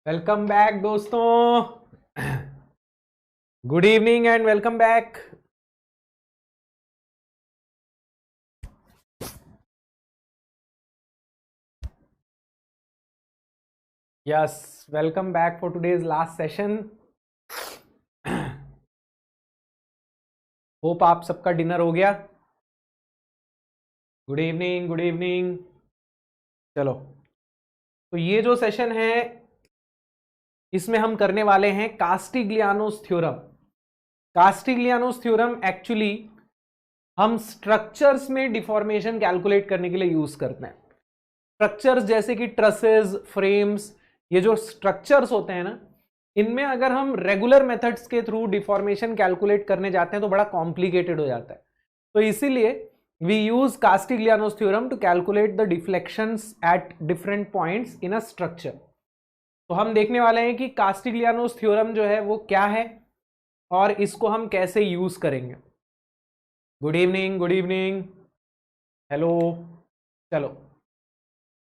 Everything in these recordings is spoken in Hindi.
वेलकम बैक दोस्तों। Good evening and welcome back. Yes, welcome back for today's last session. Hope आप सबका डिनर हो गया। Good evening, good evening. चलो, तो ये जो सेशन है इसमें हम करने वाले हैं कास्टिग्लियानोस थ्योरम। कास्टिग्लियानोस थ्योरम एक्चुअली हम स्ट्रक्चर्स में डिफॉर्मेशन कैलकुलेट करने के लिए यूज करते हैं। स्ट्रक्चर्स जैसे कि ट्रसेस, फ्रेम्स, ये जो स्ट्रक्चर्स होते हैं ना, इनमें अगर हम रेगुलर मेथड्स के थ्रू डिफॉर्मेशन कैलकुलेट करने जाते हैं तो बड़ा कॉम्प्लिकेटेड हो जाता है। तो इसीलिए we use Castigliano's theorem to calculate the deflections at different points in a structure. तो हम देखने वाले हैं कि कास्टिग्लियानोस थ्योरम जो है वो क्या है और इसको हम कैसे यूज करेंगे। Good evening, good evening, hello. चलो,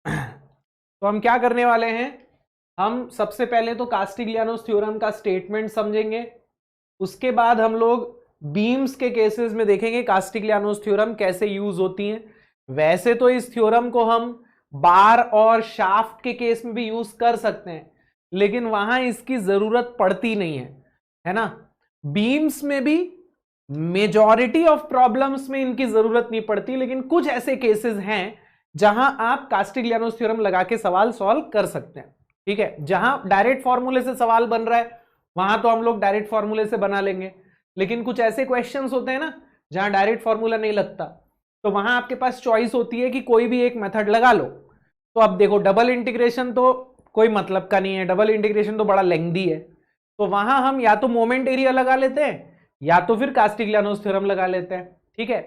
तो हम क्या करने वाले हैं, हम सबसे पहले तो कास्टिग्लियानोस थ्योरम का स्टेटमेंट समझेंगे। उसके बाद हम लोग बीम्स के केसेस में देखेंगे कास्टिग्लियानोस थ्योरम कैसे यूज होती है। वैसे तो इस थ्योरम को हम बार और शाफ्ट के केस में भी यूज कर सकते हैं, लेकिन वहां इसकी जरूरत पड़ती नहीं है ना। बीम्स में भी मेजॉरिटी ऑफ प्रॉब्लम्स में इनकी जरूरत नहीं पड़ती, लेकिन कुछ ऐसे केसेस हैं जहां आप कास्टिग्लियानोस थ्योरम लगा के सवाल सॉल्व कर सकते हैं। ठीक है, जहां डायरेक्ट फॉर्मूले से सवाल बन रहा है वहां तो हम लोग डायरेक्ट फॉर्मूले से बना लेंगे, लेकिन कुछ ऐसे क्वेश्चंस होते हैं ना जहां डायरेक्ट फॉर्मूला नहीं लगता, तो वहां आपके पास चॉइस होती है कि कोई भी एक मेथड लगा लो। तो अब देखो, डबल इंटीग्रेशन तो कोई मतलब का नहीं है, डबल इंटीग्रेशन तो बड़ा लेंथी है। तो वहां हम या तो मोमेंट एरिया लगा लेते हैं या तो फिर कास्टिग्लियानोस थ्योरम लगा लेते हैं। ठीक है,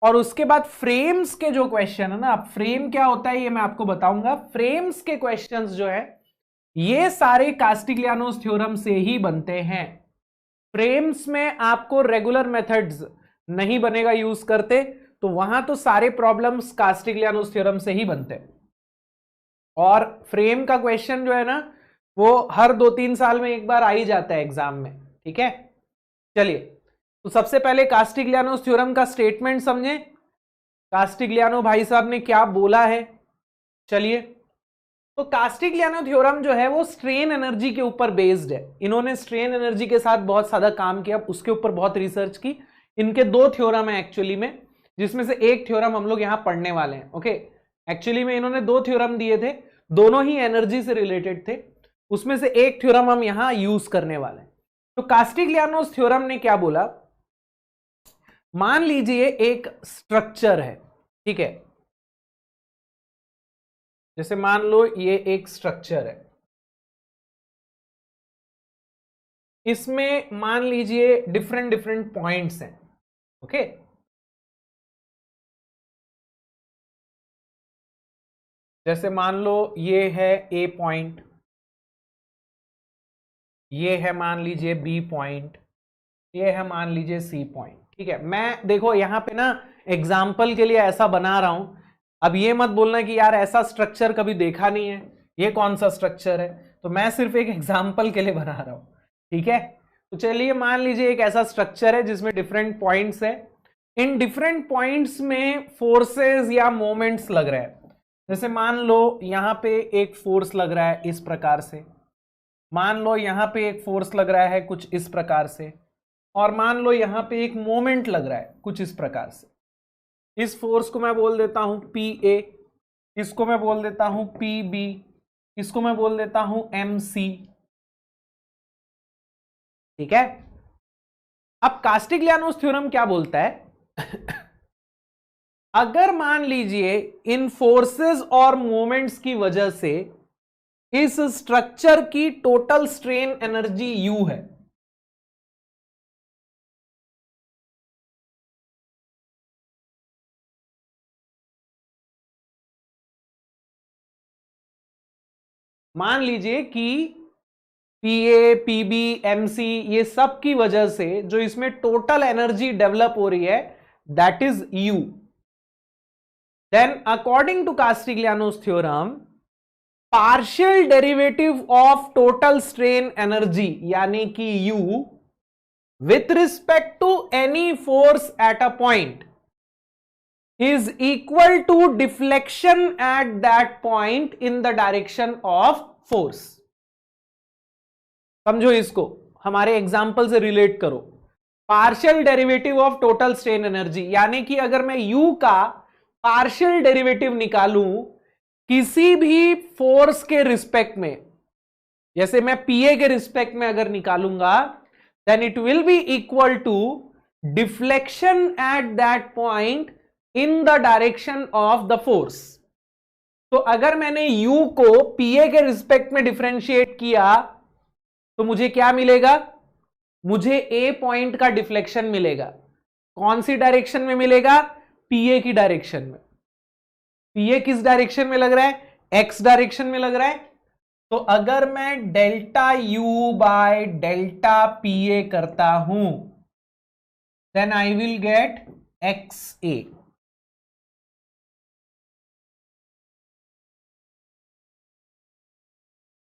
और उसके बाद फ्रेम्स के जो क्वेश्चन है ना, फ्रेम क्या होता है ये मैं आपको बताऊंगा। फ्रेम्स के क्वेश्चंस जो है ये सारे कास्टिग्लियानोस थ्योरम से ही बनते हैं। फ्रेम्स में आपको रेगुलर मेथड्स नहीं बनेगा यूज करते, तो वहां तो सारे प्रॉब्लम्स कास्टिग्लियानोस थ्योरम से ही बनते हैं। और फ्रेम का क्वेश्चन जो है ना वो हर 2-3 साल में एक बार आ ही जाता है एग्जाम में। ठीक है, चलिए, तो सबसे पहले कास्टिग्लियानोस थ्योरम का स्टेटमेंट समझें। कास्टिग्लियानो भाई साहब ने क्या बोला है, चलिए। तो कास्टिग्लियानो थ्योरम जो है वो स्ट्रेन एनर्जी के ऊपर बेस्ड है। इन्होंने स्ट्रेन एनर्जी के साथ बहुत ज्यादा काम किया, उसके ऊपर बहुत रिसर्च की। इनके दो थ्योरम है एक्चुअली में, जिसमें से एक थ्योरम हम लोग यहां पढ़ने वाले हैं। ओके, एक्चुअली में इन्होंने दो थ्योरम दिए थे, दोनों ही एनर्जी से रिलेटेड थे। उसमें से एक थ्योरम हम यहां यूज करने वाले हैं। तो कास्टिग्लियानोस थ्योरम ने क्या बोला, मान लीजिए एक स्ट्रक्चर है। ठीक है, जैसे मान लो ये एक स्ट्रक्चर है, इसमें मान लीजिए डिफरेंट डिफरेंट पॉइंट्स हैं। ओके, जैसे मान लो ये है ए पॉइंट, ये है मान लीजिए बी पॉइंट, ये है मान लीजिए सी पॉइंट। ठीक है, मैं देखो यहां पे ना एग्जाम्पल के लिए ऐसा बना रहा हूं। अब ये मत बोलना कि यार ऐसा स्ट्रक्चर कभी देखा नहीं है, ये कौन सा स्ट्रक्चर है। तो मैं सिर्फ एक एग्जाम्पल के लिए बना रहा हूं। ठीक है, तो चलिए मान लीजिए एक ऐसा स्ट्रक्चर है जिसमें डिफरेंट पॉइंट्स है। इन डिफरेंट पॉइंट्स में फोर्सेस या मोमेंट्स लग रहे हैं। जैसे मान लो यहां पे एक फोर्स लग रहा है इस प्रकार से, मान लो यहां पे एक फोर्स लग रहा है कुछ इस प्रकार से, और मान लो यहां पे एक मोमेंट लग रहा है कुछ इस प्रकार से। इस फोर्स को मैं बोल देता हूं पी ए, इसको मैं बोल देता हूं पी बी, इसको मैं बोल देता हूं एम सी। ठीक है, अब कास्टिग्लियानोस थ्योरम क्या बोलता है अगर मान लीजिए इन फोर्सेस और मोमेंट्स की वजह से इस स्ट्रक्चर की टोटल स्ट्रेन एनर्जी यू है, मान लीजिए कि P A, P B, M C, ये सब की वजह से जो इसमें टोटल एनर्जी डेवलप हो रही है that is U, then according to Castigliano's theorem partial derivative of total strain energy यानी कि U with respect to any force at a point is equal to deflection at that point in the direction of force. समझो इसको, हमारे एग्जाम्पल से रिलेट करो। Partial derivative of total strain energy यानी कि अगर मैं U का पार्शियल डेरिवेटिव निकालूं किसी भी फोर्स के रिस्पेक्ट में, जैसे मैं PA के रिस्पेक्ट में अगर निकालूंगा, then it will be equal to deflection at that point in the direction of the force. तो अगर मैंने U को PA के रिस्पेक्ट में डिफरेंशिएट किया तो मुझे क्या मिलेगा? मुझे A पॉइंट का डिफ्लेक्शन मिलेगा। कौन सी डायरेक्शन में मिलेगा? PA की डायरेक्शन में। PA किस डायरेक्शन में लग रहा है? X डायरेक्शन में लग रहा है। तो अगर मैं delta U by delta PA करता हूं, then I will get XA।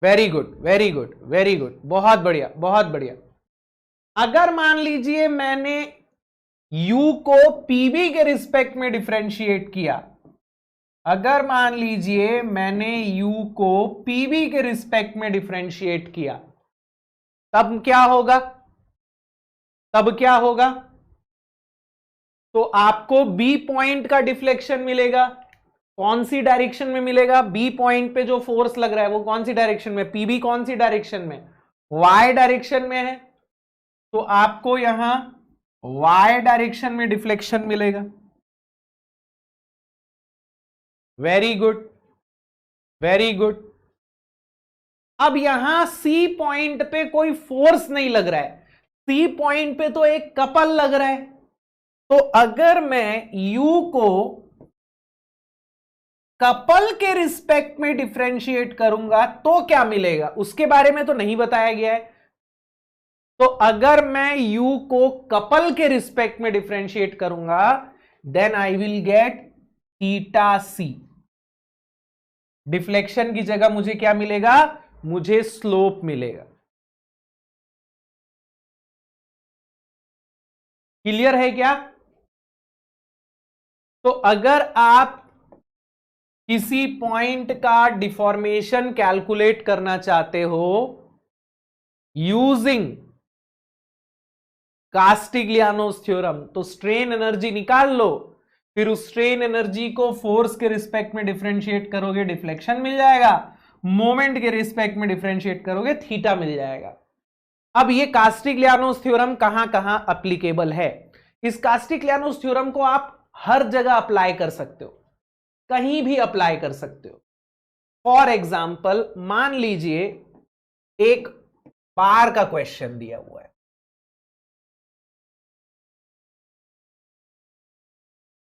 Very good, very good, very good, बहुत बढ़िया, बहुत बढ़िया। अगर मान लीजिए मैंने U को PB के रिस्पेक्ट में डिफरेंशिएट किया, अगर मान लीजिए मैंने U को PB के रिस्पेक्ट में डिफरेंशिएट किया, तब क्या होगा? तब क्या होगा? तो आपको B पॉइंट का डिफ्लेक्शन मिलेगा। कौन सी डायरेक्शन में मिलेगा? B पॉइंट पे जो फोर्स लग रहा है वो कौन सी डायरेक्शन में? PB कौन सी डायरेक्शन में? Y डायरेक्शन में है, तो आपको यहां Y डायरेक्शन में डिफ्लेक्शन मिलेगा। Very good, very good. अब यहां C पॉइंट पे कोई फोर्स नहीं लग रहा है, C पॉइंट पे तो एक कपल लग रहा है। तो अगर मैं U को कपल के रिस्पेक्ट में डिफरेंशिएट करूंगा तो क्या मिलेगा, उसके बारे में तो नहीं बताया गया है। तो अगर मैं U को कपल के रिस्पेक्ट में डिफरेंशिएट करूंगा, then I will get theta C। Deflection की जगह मुझे क्या मिलेगा? मुझे स्लोप मिलेगा। क्लियर है क्या? तो अगर आप किसी पॉइंट का डिफॉर्मेशन कैलकुलेट करना चाहते हो यूजिंग कास्टिग्लियानोस थ्योरम, तो स्ट्रेन एनर्जी निकाल लो, फिर उस स्ट्रेन एनर्जी को फोर्स के रिस्पेक्ट में डिफरेंशिएट करोगे, डिफ्लेक्शन मिल जाएगा। मोमेंट के रिस्पेक्ट में डिफरेंशिएट करोगे, थीटा मिल जाएगा। अब ये कास्टिग्लियानोस थ्योरम कहां कहां एप्लीकेबल है? इस कास्टिग्लियानोस थ्योरम को आप हर जगह अप्लाई कर सकते हो, कहीं भी अप्लाई कर सकते हो। फॉर एग्जाम्पल, मान लीजिए एक बार का क्वेश्चन दिया हुआ है,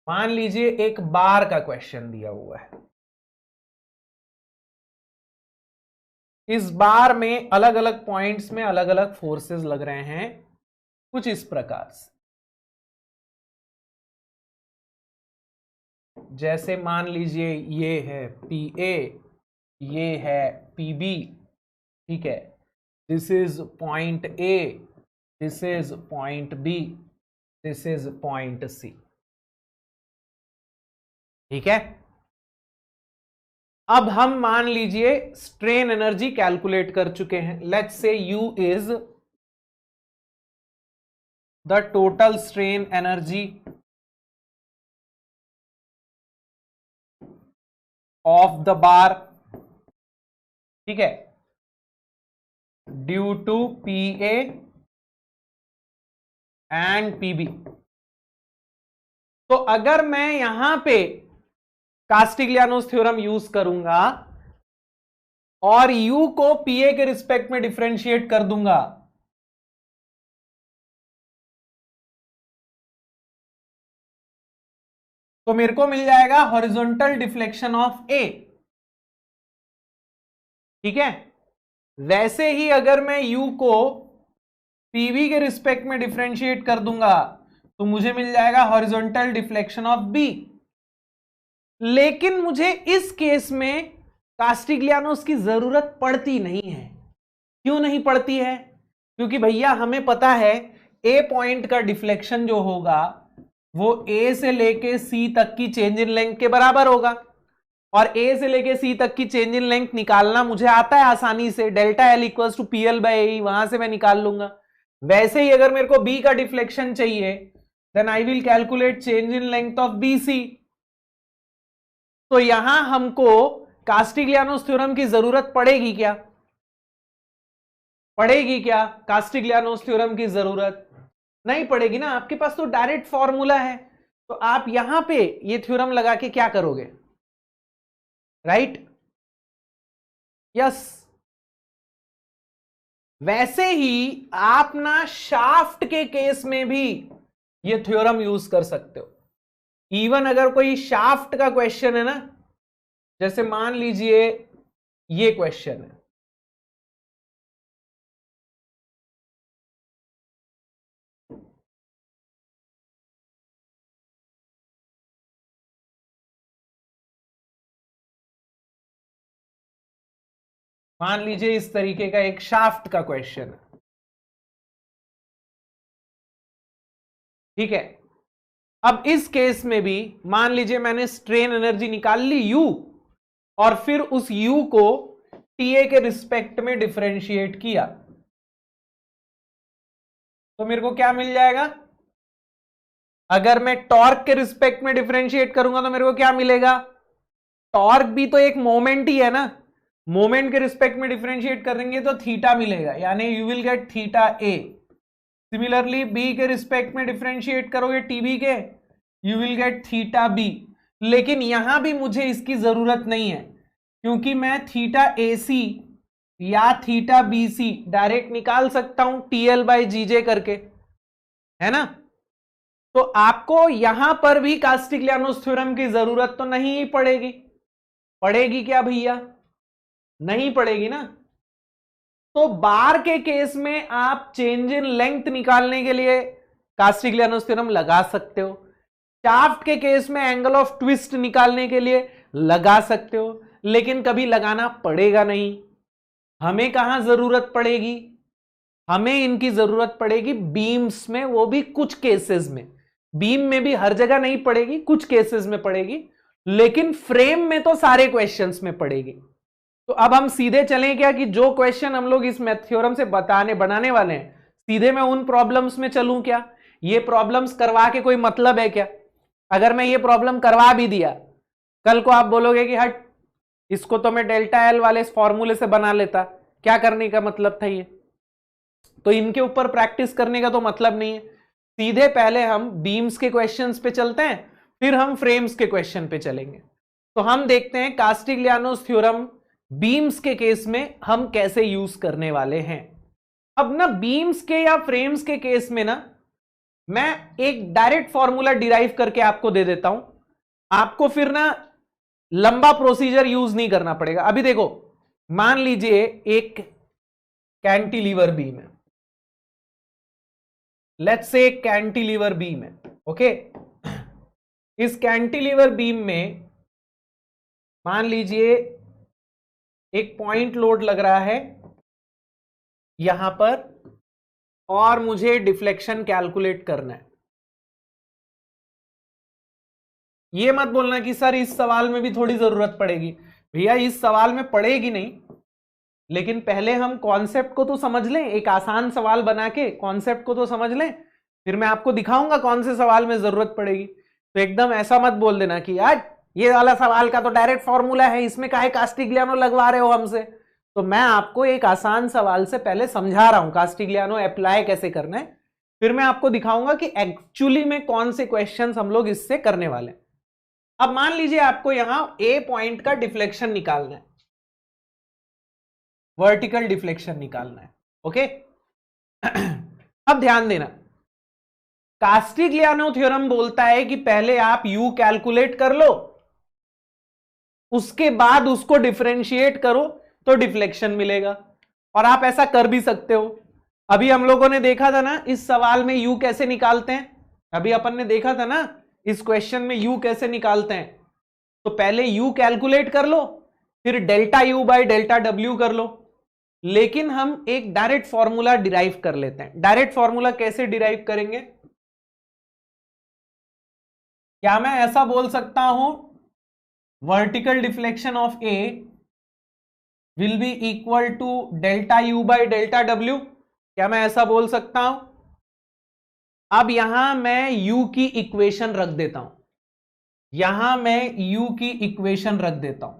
मान लीजिए एक बार का क्वेश्चन दिया हुआ है। इस बार में अलग अलग पॉइंट्स में अलग अलग फोर्सेस लग रहे हैं, कुछ इस प्रकार से। जैसे मान लीजिए ये है PA, ये है PB, ठीक है। This is point A, this is point B, this is point C, ठीक है। अब हम मान लीजिए स्ट्रेन एनर्जी कैलकुलेट कर चुके हैं। Let's say U is the total strain energy of the bar, ठीक है, due to PA and PB। तो अगर मैं यहां पे कास्टिग्लियानोस थ्योरम यूज करूंगा और U को PA के रिस्पेक्ट में डिफरेंशिएट कर दूंगा, तो मेरे को मिल जाएगा हॉरिजॉन्टल डिफ्लेक्शन ऑफ A, ठीक है। वैसे ही अगर मैं U को PB के रिस्पेक्ट में डिफरेंशिएट कर दूंगा तो मुझे मिल जाएगा हॉरिजॉन्टल डिफ्लेक्शन ऑफ B। लेकिन मुझे इस केस में कास्टिग्लियानोस की जरूरत पड़ती नहीं है। क्यों नहीं पड़ती है? क्योंकि भैया हमें पता है ए पॉइंट का डिफ्लेक्शन जो होगा वो ए से लेके सी तक की चेंज इन लेंथ के बराबर होगा, और ए से लेके सी तक की चेंज इन लेंथ निकालना मुझे आता है आसानी से, delta L equals to P L by A, वहां से मैं निकाल लूंगा। वैसे ही अगर मेरे को बी का डिफ्लेक्शन चाहिए then I will calculate change in length of B C. तो यहां हमको कास्टिग्लियानोस थ्योरम की जरूरत पड़ेगी क्या? पड़ेगी क्या कास्टिग्लियानोस थ्योरम की जरूरत? नहीं पड़ेगी ना, आपके पास तो डायरेक्ट फॉर्मूला है। तो आप यहां पे ये थ्योरम लगा के क्या करोगे? राइट? यस। वैसे ही आप ना शाफ्ट के केस में भी ये थ्योरम यूज कर सकते हो। इवन अगर कोई शाफ्ट का क्वेश्चन है ना, जैसे मान लीजिए ये क्वेश्चन है, मान लीजिए इस तरीके का एक शाफ्ट का क्वेश्चन है, ठीक है। अब इस केस में भी मान लीजिए मैंने स्ट्रेन एनर्जी निकाल ली U, और फिर उस U को TA के रिस्पेक्ट में डिफरेंशिएट किया, तो मेरे को क्या मिल जाएगा? अगर मैं टॉर्क के रिस्पेक्ट में डिफरेंशिएट करूंगा तो मेरे को क्या मिलेगा? टॉर्क भी तो एक मोमेंट ही है ना, मोमेंट के रिस्पेक्ट में डिफरेंशिएट करेंगे तो थीटा मिलेगा, यानी you will get theta A. Similarly B के रिस्पेक्ट में डिफरेंशिएट करोगे टीबी के, you will get theta B. लेकिन यहां भी मुझे इसकी जरूरत नहीं है, क्योंकि मैं थीटा ए सी या थीटा बी सी डायरेक्ट निकाल सकता हूं टीएल बाई जीजे करके, है ना। तो आपको यहां पर भी कास्टिग्लियानोस थ्योरम की जरूरत तो नहीं पड़ेगी। पड़ेगी क्या भैया? नहीं पड़ेगी ना। तो बार के केस में आप चेंज इन लेंथ निकालने के लिए कास्टिग्लियानोस थ्योरम लगा सकते हो, शाफ्ट के केस में एंगल ऑफ ट्विस्ट निकालने के लिए लगा सकते हो, लेकिन कभी लगाना पड़ेगा नहीं। हमें कहां जरूरत पड़ेगी? हमें इनकी जरूरत पड़ेगी बीम्स में, वो भी कुछ केसेस में। बीम में भी हर जगह नहीं पड़ेगी, कुछ केसेस में पड़ेगी, लेकिन फ्रेम में तो सारे क्वेश्चंस में पड़ेगी। तो अब हम सीधे चलें क्या कि जो क्वेश्चन हम लोग इस थ्योरम से बनाने वाले हैं, सीधे मैं उन प्रॉब्लम्स में चलूं क्या? ये प्रॉब्लम्स करवा के कोई मतलब है क्या? अगर मैं ये प्रॉब्लम करवा भी दिया, कल को आप बोलोगे कि हट, इसको तो मैं डेल्टा एल वाले फॉर्मूले से बना लेता, क्या करने का मतलब था ये? तो इनके ऊपर प्रैक्टिस करने का तो मतलब नहीं है। सीधे पहले हम बीम्स के क्वेश्चंस पे चलते हैं, फिर हम फ्रेम्स के क्वेश्चन पे चलेंगे। तो हम देखते हैं कास्टिग्लियानोस थ्योरम बीम्स के केस में हम कैसे यूज करने वाले हैं। अब ना बीम्स के या फ्रेम्स के केस में ना मैं एक डायरेक्ट फॉर्मूला डिराइव करके आपको दे देता हूं, आपको फिर ना लंबा प्रोसीजर यूज नहीं करना पड़ेगा। अभी देखो, मान लीजिए एक कैंटिलीवर बीम है, लेट्स से कैंटिलीवर बीम है, ओके। इस कैंटिलीवर बीम में मान लीजिए एक पॉइंट लोड लग रहा है यहां पर, और मुझे डिफ्लेक्शन कैलकुलेट करना है। ये मत बोलना कि सर इस सवाल में भी थोड़ी जरूरत पड़ेगी। भैया इस सवाल में पड़ेगी नहीं, लेकिन पहले हम कॉन्सेप्ट को तो समझ लें। एक आसान सवाल बना के कॉन्सेप्ट को तो समझ लें, फिर मैं आपको दिखाऊंगा कौन से सवाल में जरूरत पड़ेगी। तो एकदम ऐसा मत बोल देना कि यार ये वाला सवाल का तो डायरेक्ट फॉर्मूला है, इसमें काहे कास्टिग्लियानो लगवा रहे हो हमसे। तो मैं आपको एक आसान सवाल से पहले समझा रहा हूं कास्टिग्लियानो अप्लाई कैसे करना है, फिर मैं आपको दिखाऊंगा कि एक्चुअली में कौन से क्वेश्चंस हम लोग इससे करने वाले हैं। अब मान लीजिए आपको यहां ए पॉइंट का डिफ्लेक्शन निकालना है, वर्टिकल डिफ्लेक्शन निकालना है, ओके। अब ध्यान देना, कास्टिग्लियानो थ्योरम बोलता है कि पहले आप यू कैलकुलेट कर लो, उसके बाद उसको डिफरेंशिएट करो तो डिफ्लेक्शन मिलेगा। और आप ऐसा कर भी सकते हो। अभी हम लोगों ने देखा था ना इस सवाल में यू कैसे निकालते हैं, अभी अपन ने देखा था ना इस क्वेश्चन में यू कैसे निकालते हैं। तो पहले यू कैलकुलेट कर लो, फिर delta U by delta W कर लो। लेकिन हम एक डायरेक्ट फॉर्मूला डिराइव कर लेते हैं। डायरेक्ट फॉर्मूला कैसे डिराइव करेंगे? क्या मैं ऐसा बोल सकता हूं, vertical deflection of A will be equal to delta U by delta W? क्या मैं ऐसा बोल सकता हूं? अब यहां मैं u की इक्वेशन रख देता हूं, यहां मैं u की इक्वेशन रख देता हूं।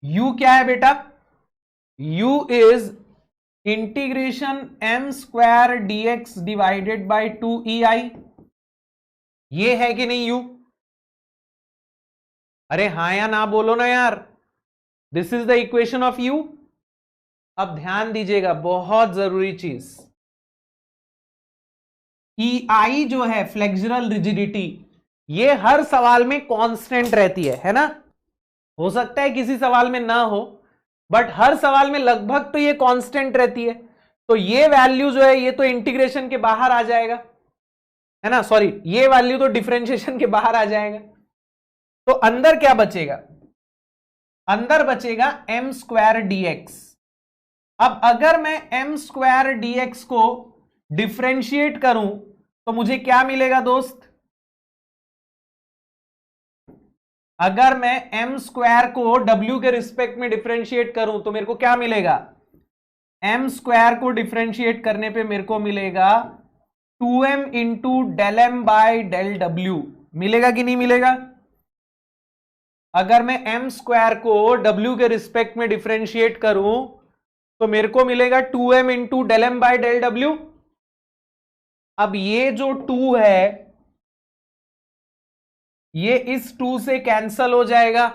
u क्या है बेटा? u is integration m square dx divided by 2ei। ये है कि नहीं u? अरे हाँ या ना बोलो ना यार। This is the equation of u। अब ध्यान दीजिएगा, बहुत जरूरी चीज, EI जो है फ्लेक्सुरल रिजिडिटी, ये हर सवाल में कांस्टेंट रहती है ना? हो सकता है किसी सवाल में ना हो, बट हर सवाल में लगभग तो ये कांस्टेंट रहती है। तो ये वैल्यू जो है ये तो इंटीग्रेशन के बाहर आ जाएगा, है ना? सॉरी, ये वैल्यू तो डिफरेंशिएशन के बाहर आ जाएगा। तो अंदर क्या बचेगा? अंदर बचेगा m स्क्वायर dx। अब अगर मैं m स्क्वायर dx को डिफरेंशिएट करूं तो मुझे क्या मिलेगा दोस्त? अगर मैं m स्क्वायर को w के रिस्पेक्ट में डिफरेंशिएट करूं तो मेरे को क्या मिलेगा? m स्क्वायर को डिफरेंशिएट करने पे मेरे को मिलेगा 2m into del M by del W. मिलेगा कि नहीं मिलेगा? अगर मैं m स्क्वायर को w के रिस्पेक्ट में डिफरेंशिएट करूं तो मेरे को मिलेगा 2m into del M by del W. अब ये जो 2 है ये इस 2 से कैंसल हो जाएगा,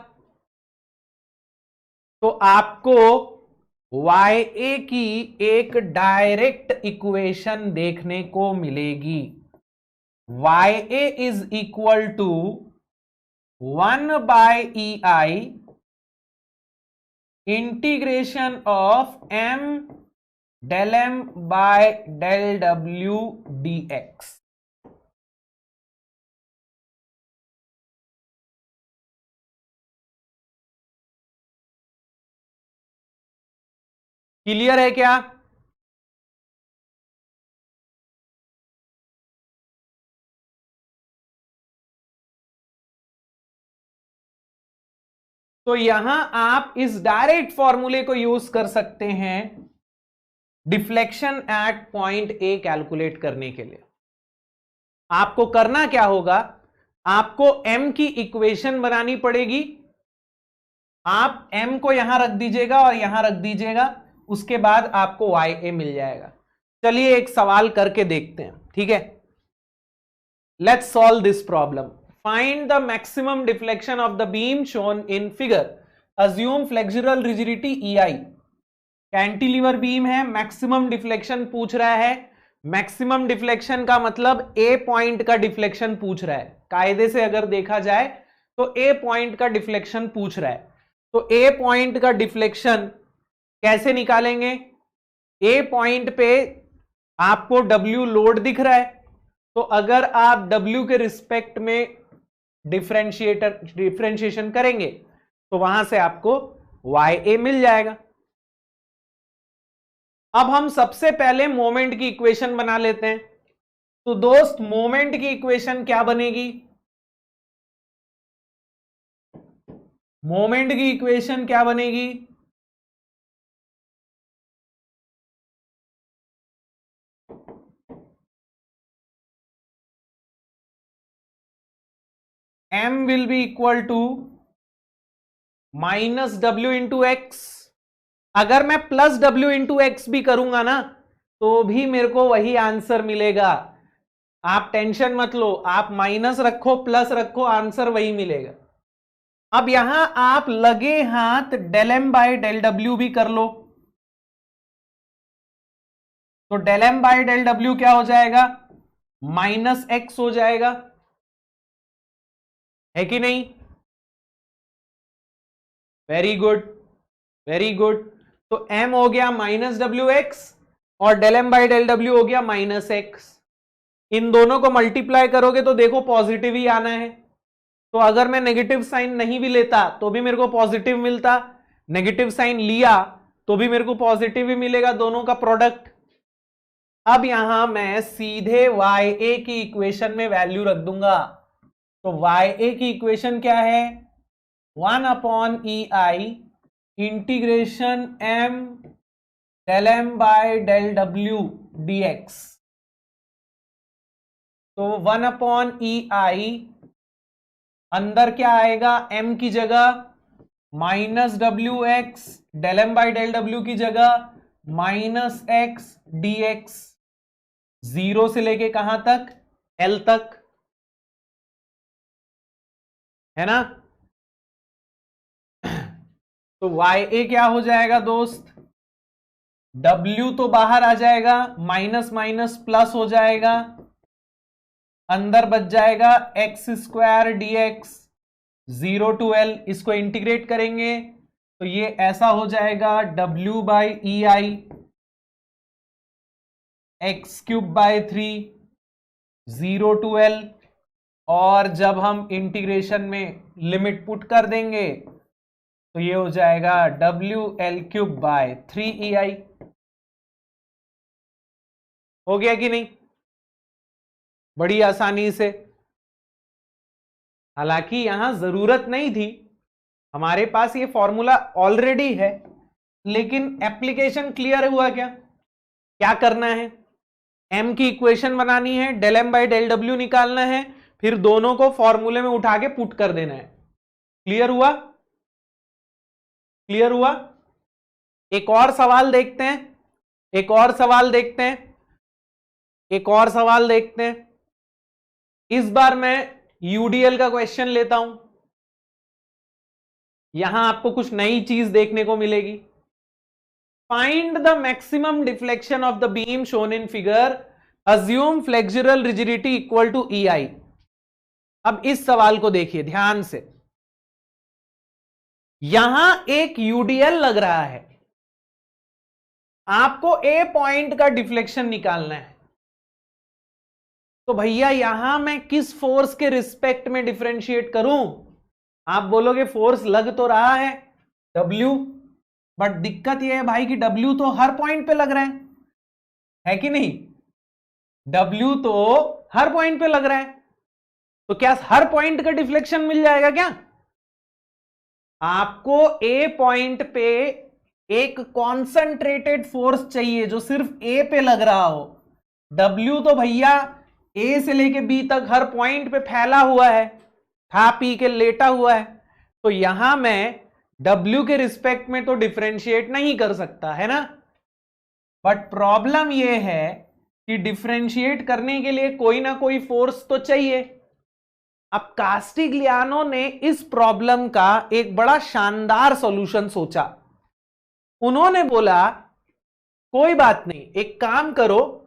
तो आपको YA की एक डायरेक्ट इक्वेशन देखने को मिलेगी। YA is equal to 1 by EI integration of m del m by del w dx। Clear है क्या? तो यहां आप इस डायरेक्ट फॉर्मूले को यूज कर सकते हैं deflection at point A calculate करने के लिए। आपको करना क्या होगा, आपको m की इक्वेशन बनानी पड़ेगी। आप m को यहां रख दीजिएगा और यहां रख दीजिएगा, उसके बाद आपको YA मिल जाएगा। चलिए एक सवाल करके देखते हैं, ठीक है? Let's solve this problem. Find the maximum deflection of the beam shown in figure. Assume flexural rigidity EI। Cantilever beam है, मैक्सिमम डिफ्लेक्शन पूछ रहा है। मैक्सिमम डिफ्लेक्शन का मतलब ए पॉइंट का डिफ्लेक्शन पूछ रहा है। कायदे से अगर देखा जाए तो ए पॉइंट का डिफ्लेक्शन पूछ रहा है। तो ए पॉइंट का डिफ्लेक्शन कैसे निकालेंगे? ए पॉइंट पे आपको W लोड दिख रहा है, तो अगर आप W के रिस्पेक्ट में डिफरेंशिएशन करेंगे तो वहां से आपको YA मिल जाएगा। अब हम सबसे पहले मोमेंट की इक्वेशन बना लेते हैं। तो दोस्त मोमेंट की इक्वेशन क्या बनेगी? मोमेंट की इक्वेशन क्या बनेगी? m will be equal to minus W into x. अगर मैं प्लस W इंटू एक्स भी करूंगा ना तो भी मेरे को वही आंसर मिलेगा। आप टेंशन मत लो, आप माइनस रखो प्लस रखो, आंसर वही मिलेगा। अब यहां आप लगे हाथ del M by del W भी कर लो, तो del M by del W क्या हो जाएगा? माइनस एक्स हो जाएगा, है कि नहीं? Very good, very good. तो m हो गया माइनस डब्ल्यू एक्स और del M by del W हो गया माइनस एक्स। इन दोनों को मल्टीप्लाई करोगे तो देखो पॉजिटिव ही आना है। तो अगर मैं नेगेटिव साइन नहीं भी लेता तो भी मेरे को पॉजिटिव मिलता, नेगेटिव साइन लिया तो भी मेरे को पॉजिटिव ही मिलेगा, दोनों का प्रोडक्ट। अब यहां मैं सीधे YA की इक्वेशन में वैल्यू रख दूंगा। तो YA की इक्वेशन क्या है? 1/EI integration M del M by del W dx। तो 1/EI अंदर क्या आएगा? M की जगह minus WX, del M by del W की जगह माइनस X dx, 0 से लेके कहां तक? L तक, है ना? तो YA क्या हो जाएगा दोस्त? W तो बाहर आ जाएगा, माइनस माइनस प्लस हो जाएगा, अंदर बच जाएगा x² dx, 0 to L। इसको इंटीग्रेट करेंगे तो ये ऐसा हो जाएगा W/EI x³ 3, 0 to L। और जब हम इंटीग्रेशन में लिमिट पुट कर देंगे तो ये हो जाएगा WL³ 3EI। हो गया कि नहीं? बड़ी आसानी से। हालांकि यहां जरूरत नहीं थी, हमारे पास ये फॉर्मूला ऑलरेडी है, लेकिन एप्लीकेशन क्लियर हुआ क्या? क्या करना है? M की इक्वेशन बनानी है, del M by del W निकालना है, फिर दोनों को फॉर्मूले में उठा के पुट कर देना है। क्लियर हुआ? क्लियर हुआ? एक और सवाल देखते हैं, एक और सवाल देखते हैं, एक और सवाल देखते हैं। इस बार मैं UDL का क्वेश्चन लेता हूं। यहां आपको कुछ नई चीज देखने को मिलेगी। Find the maximum deflection of the beam shown in figure, assume flexural rigidity equal to EI। अब इस सवाल को देखिए ध्यान से। यहां एक UDL लग रहा है, आपको A पॉइंट का डिफ्लेक्शन निकालना है। तो भैया यहां मैं किस फोर्स के रिस्पेक्ट में डिफरेंशिएट करूं? आप बोलोगे फोर्स लग तो रहा है W, बट दिक्कत यह है भाई कि W तो हर पॉइंट पे लग रहा है कि नहीं? W तो हर पॉइंट पे लग रहा है, तो क्या हर पॉइंट का डिफ्लेक्शन मिल जाएगा क्या? आपको A पॉइंट पे एक कॉन्सेंट्रेटेड फोर्स चाहिए जो सिर्फ A पे लग रहा हो। W तो भैया A से लेके B तक हर पॉइंट पे फैला हुआ है, खा पी के लेटा हुआ है। तो यहां मैं W के रिस्पेक्ट में तो डिफरेंशिएट नहीं कर सकता, है ना? बट प्रॉब्लम यह है कि डिफरेंशिएट करने के लिए कोई ना कोई फोर्स तो चाहिए। अब कास्टिग्लियानो ने इस प्रॉब्लम का एक बड़ा शानदार सॉल्यूशन सोचा। उन्होंने बोला कोई बात नहीं, एक काम करो,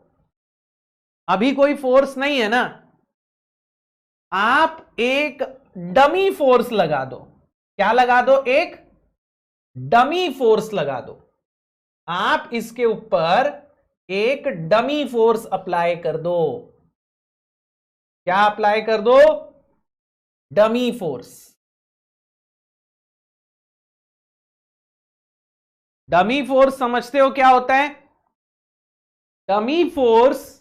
अभी कोई फोर्स नहीं है ना, आप एक डमी फोर्स लगा दो। क्या लगा दो? एक डमी फोर्स लगा दो। आप इसके ऊपर एक डमी फोर्स अप्लाई कर दो। क्या अप्लाई कर दो? Dummy force. डमी फोर्स समझते हो क्या होता है? डमी फोर्स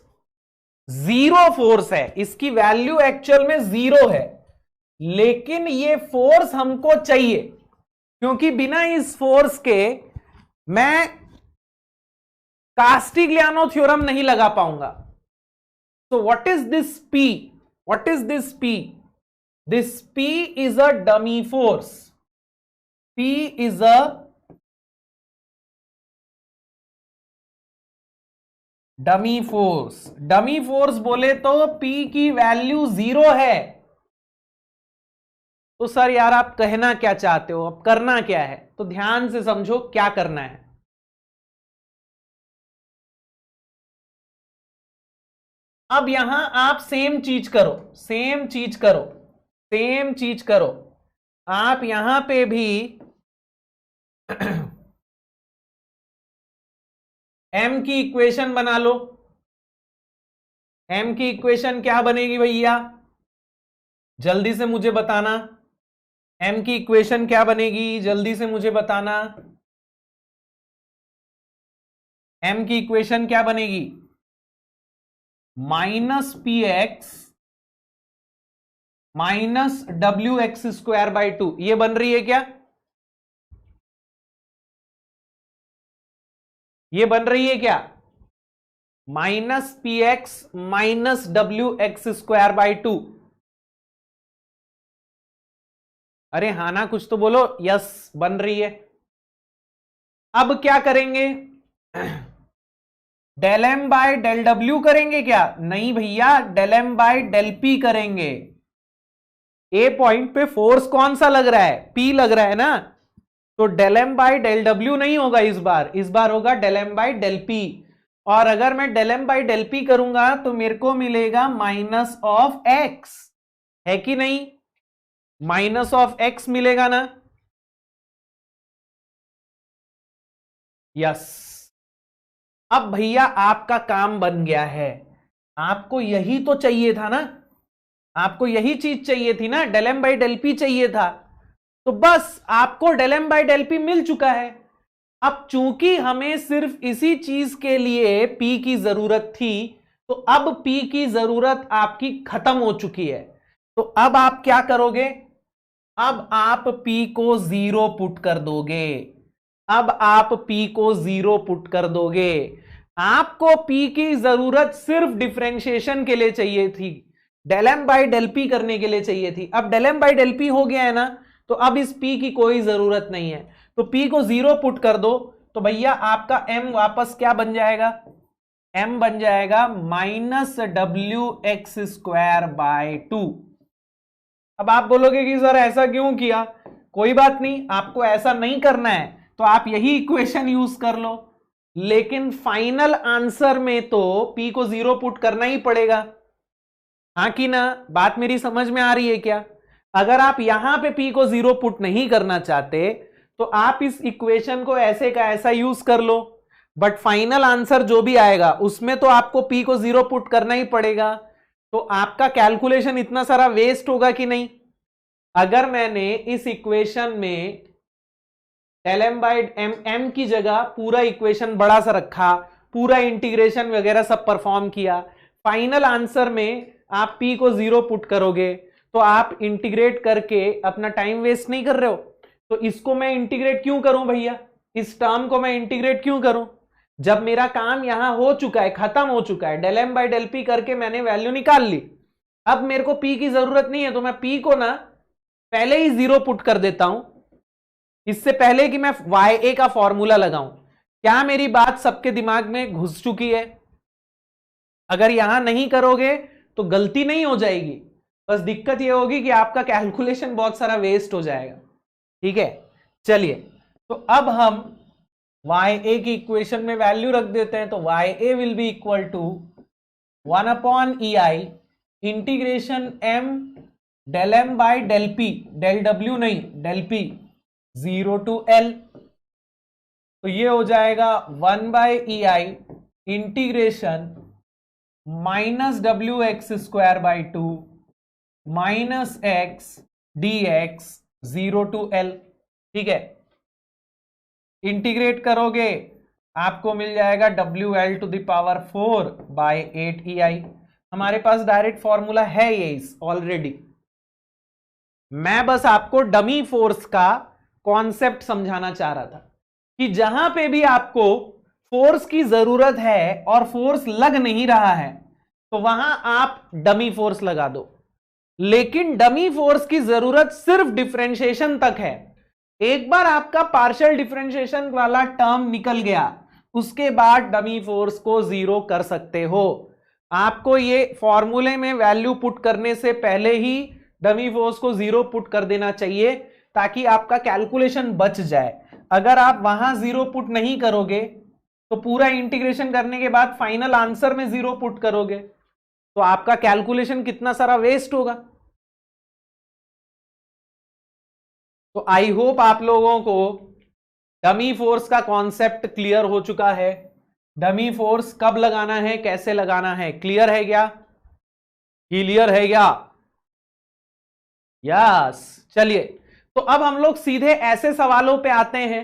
जीरो फोर्स है, इसकी वैल्यू एक्चुअल में 0 है, लेकिन ये फोर्स हमको चाहिए, क्योंकि बिना इस फोर्स के मैं कास्टिग्लियानो थ्योरम नहीं लगा पाऊंगा। So what is this P? What is this P? This P is a dummy force. P is a dummy force. Dummy force बोले तो P की वैल्यू 0 है। तो सर यार आप कहना क्या चाहते हो, अब करना क्या है? तो ध्यान से समझो क्या करना है। अब यहां आप सेम चीज करो, सेम चीज करो, सेम चीज करो। आप यहां पे भी M की इक्वेशन बना लो। एम की इक्वेशन क्या बनेगी भैया, जल्दी से मुझे बताना। एम की इक्वेशन क्या बनेगी, जल्दी से मुझे बताना। एम की इक्वेशन क्या बनेगी, minus P x minus W X square by 2, ये बन रही है क्या, ये बन रही है क्या, minus P x minus W X square by 2। अरे हाँ ना, कुछ तो बोलो, यस बन रही है। अब क्या करेंगे, del M by del W करेंगे क्या, नहीं भैया, del M by del P करेंगे। ए पॉइंट पे फोर्स कौन सा लग रहा है, पी लग रहा है ना, तो del M by del W नहीं होगा इस बार होगा del M by del P. और अगर मैं del M by del P करूंगा तो मेरे को मिलेगा माइनस ऑफ एक्स, है कि नहीं, माइनस ऑफ एक्स मिलेगा ना, यस। अब भैया आपका काम बन गया है, आपको यही तो चाहिए था ना, आपको यही चीज चाहिए थी ना, del M by del P चाहिए था, तो बस आपको del M by del P मिल चुका है। अब चूंकि हमें सिर्फ इसी चीज के लिए P की जरूरत थी, तो अब P की जरूरत आपकी खत्म हो चुकी है। तो अब आप क्या करोगे, अब आप P को जीरो पुट कर दोगे, अब आप P को जीरो पुट कर दोगे। आपको P की जरूरत सिर्फ डिफरेंशिएशन के लिए चाहिए थी, del M by del P करने के लिए चाहिए थी। अब del M by del P हो गया है ना, तो अब इस P की कोई जरूरत नहीं है, तो P को जीरो पुट कर दो, तो भैया आपका M वापस क्या बन जाएगा, M बन जाएगा minus W X square by 2। अब आप बोलोगे कि सर ऐसा क्यों किया, कोई बात नहीं, आपको ऐसा नहीं करना है तो आप यही इक्वेशन यूज कर लो, लेकिन फाइनल आंसर में तो P को जीरो पुट करना ही पड़ेगा, हाँ कि ना, बात मेरी समझ में आ रही है क्या। अगर आप यहां पे P को जीरो पुट नहीं करना चाहते तो आप इस इक्वेशन को ऐसे का ऐसा यूज कर लो, बट फाइनल आंसर जो भी आएगा उसमें तो आपको P को जीरो पुट करना ही पड़ेगा, तो आपका कैलकुलेशन इतना सारा वेस्ट होगा कि नहीं। अगर मैंने इस इक्वेशन में डेल एम बाई एम की जगह पूरा इक्वेशन बड़ा सा रखा, पूरा इंटीग्रेशन वगैरह सब परफॉर्म किया, फाइनल आंसर में आप P को जीरो पुट करोगे, तो आप इंटीग्रेट करके अपना टाइम वेस्ट नहीं कर रहे हो। तो इसको मैं इंटीग्रेट क्यों करूं भैया, इस टर्म को मैं इंटीग्रेट क्यों करूं, जब मेरा काम यहां हो चुका है, खत्म हो चुका है, del M by del P करके मैंने वैल्यू निकाल ली, अब मेरे को P की जरूरत नहीं है, तो मैं P को ना पहले ही जीरो पुट कर देता हूं, इससे पहले कि मैं YA का फॉर्मूला लगाऊं। क्या मेरी बात सबके दिमाग में घुस चुकी है, अगर यहां नहीं करोगे तो गलती नहीं हो जाएगी, बस दिक्कत यह होगी कि आपका कैलकुलेशन बहुत सारा वेस्ट हो जाएगा, ठीक है। चलिए, तो अब हम YA की इक्वेशन में वैल्यू रख देते हैं, तो YA will be equal to 1/EI integration M del M by del P, del W नहीं डेल पी, 0 to L, तो ये हो जाएगा 1/EI integration minus W X square by 2 minus X D X 0 to L, ठीक है। इंटीग्रेट करोगे आपको मिल जाएगा WL to the power 4 by 8EI। हमारे पास डायरेक्ट फॉर्मूला है ये ऑलरेडी, मैं बस आपको डमी फोर्स का कॉन्सेप्ट समझाना चाह रहा था कि जहां पे भी आपको फोर्स की जरूरत है और फोर्स लग नहीं रहा है तो वहां आप डमी फोर्स लगा दो, लेकिन डमी फोर्स की जरूरत सिर्फ डिफरेंशिएशन तक है। एक बार आपका पार्शियल डिफरेंशिएशन वाला टर्म निकल गया, उसके बाद डमी फोर्स को जीरो कर सकते हो। आपको ये फॉर्मूले में वैल्यू पुट करने से पहले ही डमी फोर्स को जीरो पुट कर देना चाहिए, ताकि आपका कैलकुलेशन बच जाए। अगर आप वहां जीरो पुट नहीं करोगे तो पूरा इंटीग्रेशन करने के बाद फाइनल आंसर में जीरो पुट करोगे, तो आपका कैलकुलेशन कितना सारा वेस्ट होगा। तो आई होप आप लोगों को डमी फोर्स का कॉन्सेप्ट क्लियर हो चुका है। डमी फोर्स कब लगाना है, कैसे लगाना है, क्लियर है क्या? क्लियर है क्या? यस। चलिए, तो अब हम लोग सीधे ऐसे सवालों पे आते हैं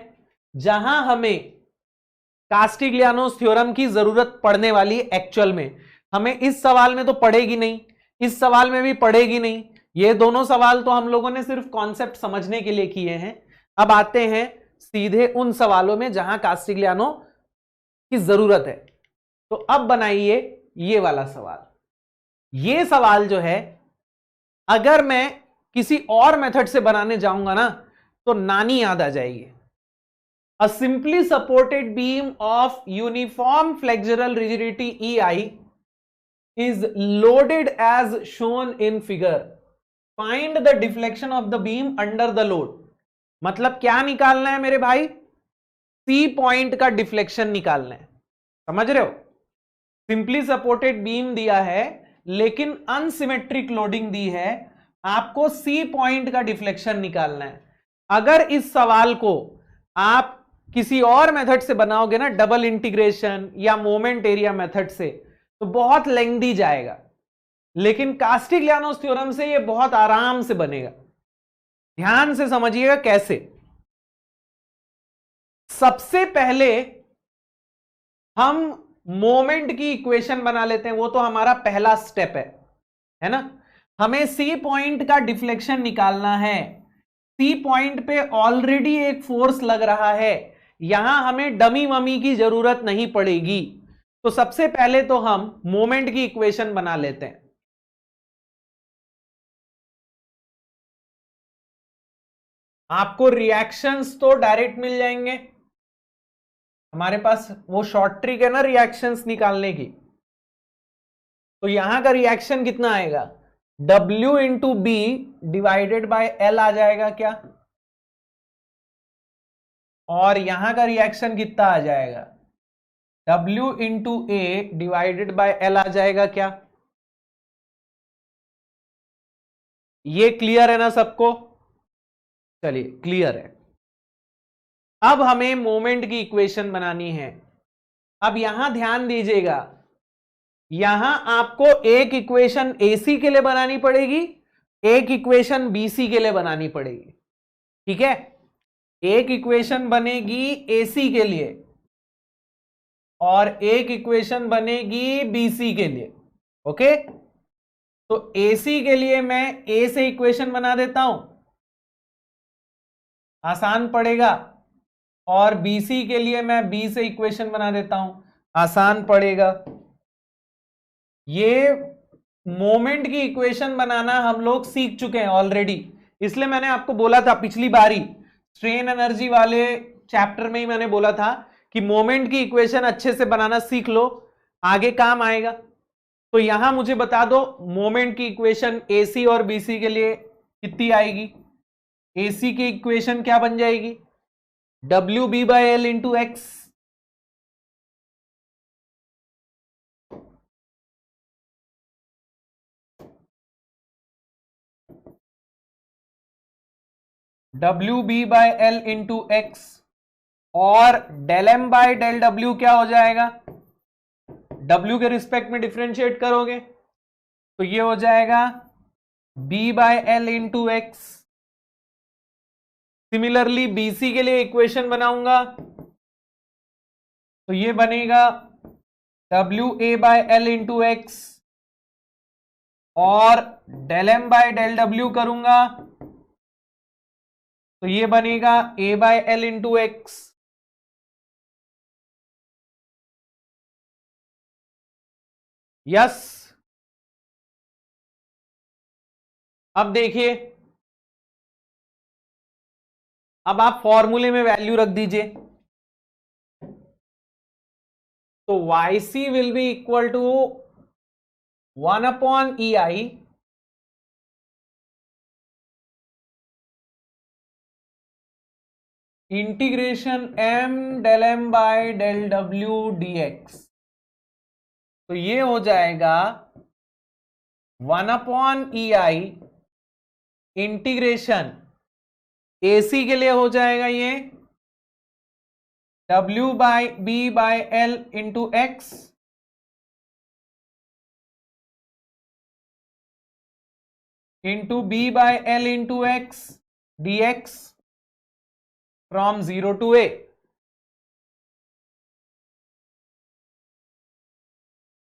जहां हमें कास्टिग्लियानोस थ्योरम की जरूरत पड़ने वाली है। एक्चुअल में हमें इस सवाल में तो पड़ेगी नहीं, इस सवाल में भी पड़ेगी नहीं। ये दोनों सवाल तो हम लोगों ने सिर्फ कॉन्सेप्ट समझने के लिए किए हैं। अब आते हैं सीधे उन सवालों में जहां कास्टिग्लियानो की जरूरत है। तो अब बनाइए ये वाला सवाल। ये सवाल जो है, अगर मैं किसी और मेथड से बनाने जाऊंगा ना तो नानी याद आ जाएगी। A simply supported beam of uniform flexural rigidity EI is loaded as shown in figure. Find the deflection of the beam under the load. मतलब क्या निकालना है मेरे भाई? C पॉइंट का डिफ्लेक्शन निकालना है। समझ रहे हो? सिंपली सपोर्टेड बीम दिया है लेकिन अनसिमेट्रिक लोडिंग दी है, आपको C पॉइंट का डिफ्लेक्शन निकालना है। अगर इस सवाल को आप किसी और मेथड से बनाओगे ना, डबल इंटीग्रेशन या मोमेंट एरिया मेथड से, तो बहुत लेंथी जाएगा। लेकिन कास्टिग्लियानोस थ्योरम से ये बहुत आराम से बनेगा। ध्यान से समझिएगा कैसे। सबसे पहले हम मोमेंट की इक्वेशन बना लेते हैं, वो तो हमारा पहला स्टेप है ना। हमें सी पॉइंट का डिफ्लेक्शन निकालना है। सी पॉइंट पे ऑलरेडी एक फोर्स लग रहा है, यहां हमें डमी ममी की जरूरत नहीं पड़ेगी। तो सबसे पहले तो हम मोमेंट की इक्वेशन बना लेते हैं। आपको रिएक्शंस तो डायरेक्ट मिल जाएंगे, हमारे पास वो शॉर्ट ट्रिक है ना रिएक्शंस निकालने की। तो यहां का रिएक्शन कितना आएगा? W into B divided by L आ जाएगा क्या? और यहां का रिएक्शन कितना आ जाएगा? W into A divided by L आ जाएगा क्या? ये क्लियर है ना सबको? चलिए, क्लियर है। अब हमें मोमेंट की इक्वेशन बनानी है। अब यहां ध्यान दीजिएगा, यहां आपको एक इक्वेशन AC के लिए बनानी पड़ेगी, एक इक्वेशन BC के लिए बनानी पड़ेगी। ठीक है, एक इक्वेशन बनेगी AC के लिए और एक इक्वेशन बनेगी BC के लिए। ओके, तो AC के लिए मैं A से इक्वेशन बना देता हूं, आसान पड़ेगा, और BC के लिए मैं B से इक्वेशन बना देता हूं, आसान पड़ेगा। ये मोमेंट की इक्वेशन बनाना हम लोग सीख चुके हैं ऑलरेडी, इसलिए मैंने आपको बोला था पिछली बारी स्ट्रेन एनर्जी वाले चैप्टर में ही मैंने बोला था कि मोमेंट की इक्वेशन अच्छे से बनाना सीख लो, आगे काम आएगा। तो यहां मुझे बता दो मोमेंट की इक्वेशन AC और BC के लिए कितनी आएगी? AC की इक्वेशन क्या बन जाएगी? WB by L into X. WB by L into X, और del M by del W क्या हो जाएगा? W के रिस्पेक्ट में डिफरेंशिएट करोगे तो ये हो जाएगा B by L into X. Similarly BC के लिए इक्वेशन बनाऊंगा तो ये बनेगा WA by L into X, और del M by del W करूंगा तो ये बनेगा A by L into X. Yes. अब देखिए, अब आप फॉर्मूले में वैल्यू रख दीजिए। तो YC will be equal to 1 upon EI integration M del M by del W dx। तो ये हो जाएगा 1 अपॉन EI इंटीग्रेशन AC के लिए हो जाएगा ये W by B by L into x into B by L into x dx from 0 to a।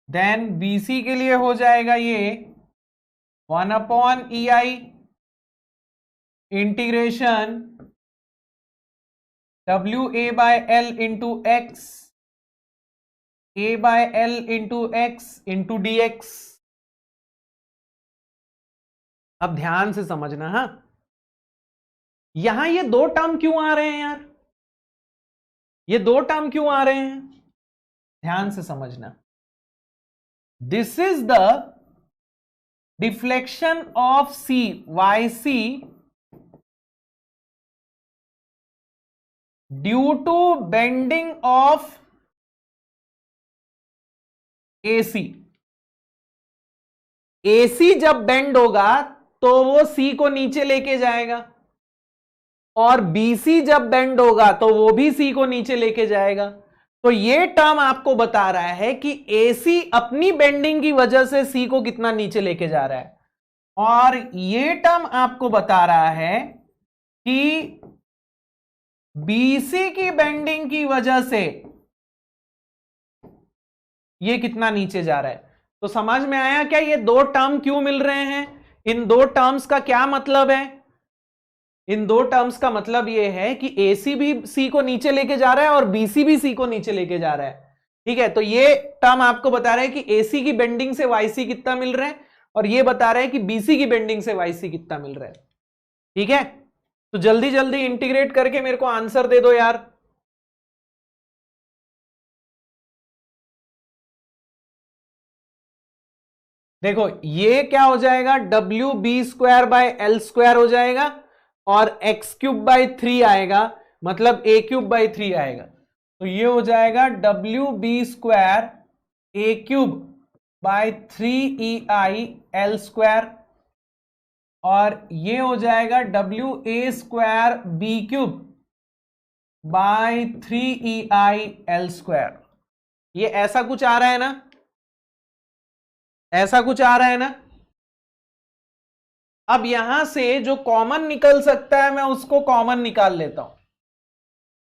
Then BC के लिए हो जाएगा ये 1/EI integration WA by L into x A by L into x into dx। अब ध्यान से समझना, हा, यहां ये दो टर्म क्यों आ रहे हैं यार, ये दो टर्म क्यों आ रहे हैं, ध्यान से समझना। This is the deflection of C YC due to bending of AC। AC जब बेंड होगा तो वो C को नीचे लेके जाएगा, और BC जब बेंड होगा तो वो भी C को नीचे लेके जाएगा। तो ये टर्म आपको बता रहा है कि AC अपनी बेंडिंग की वजह से C को कितना नीचे लेके जा रहा है, और ये टर्म आपको बता रहा है कि BC की बेंडिंग की वजह से ये कितना नीचे जा रहा है। तो समझ में आया क्या ये दो टर्म क्यों मिल रहे हैं, इन दो टर्म्स का क्या मतलब है। इन दो टर्म्स का मतलब यह है कि AC भी C को नीचे लेके जा रहा है और BC भी C को नीचे लेके जा रहा है। ठीक है, तो ये टर्म आपको बता रहा है कि AC की बेंडिंग से YC कितना मिल रहा है, और ये बता रहा है कि BC की बेंडिंग से YC कितना मिल रहा है। ठीक है, तो जल्दी जल्दी इंटीग्रेट करके मेरे को आंसर दे दो यार। देखो ये क्या हो जाएगा, WB² बाय L स्क्वायर हो जाएगा, और x³/3 आएगा, मतलब A³/3 आएगा। तो ये हो जाएगा WB² A³/3EI L स्क्वायर, और ये हो जाएगा WA² B³/3EI L स्क्वायर। ये ऐसा कुछ आ रहा है ना, ऐसा कुछ आ रहा है ना। अब यहां से जो कॉमन निकल सकता है मैं उसको कॉमन निकाल लेता हूं।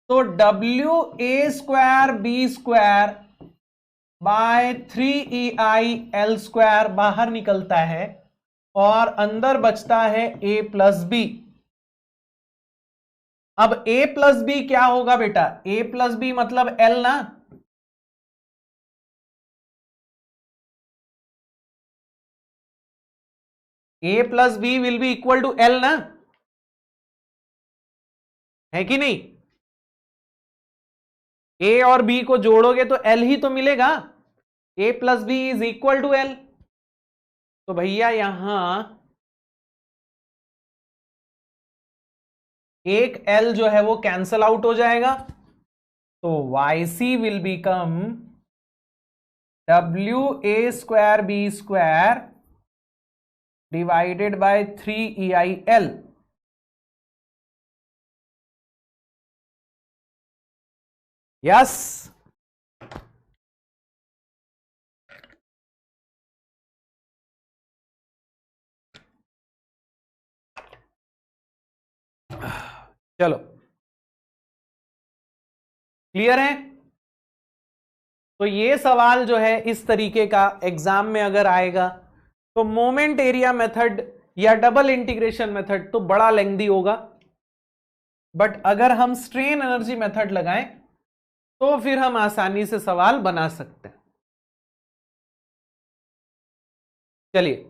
तो WA² B²/3EI L स्क्वायर बाहर निकलता है, और अंदर बचता है A+B। अब A+B क्या होगा बेटा, A+B मतलब L ना, A+B will be equal to L ना, है कि नहीं। A और B को जोड़ोगे तो L ही तो मिलेगा, A+B is equal to L। तो भैया यहां एक L जो है वो कैंसल आउट हो जाएगा, तो YC will become WA² B² divided by 3EIL। Yes, चलो क्लियर है। तो ये सवाल जो है इस तरीके का एग्जाम में अगर आएगा तो मोमेंट एरिया मेथड या डबल इंटीग्रेशन मेथड तो बड़ा लेंथी होगा, बट अगर हम स्ट्रेन एनर्जी मेथड लगाएं तो फिर हम आसानी से सवाल बना सकते हैं। चलिए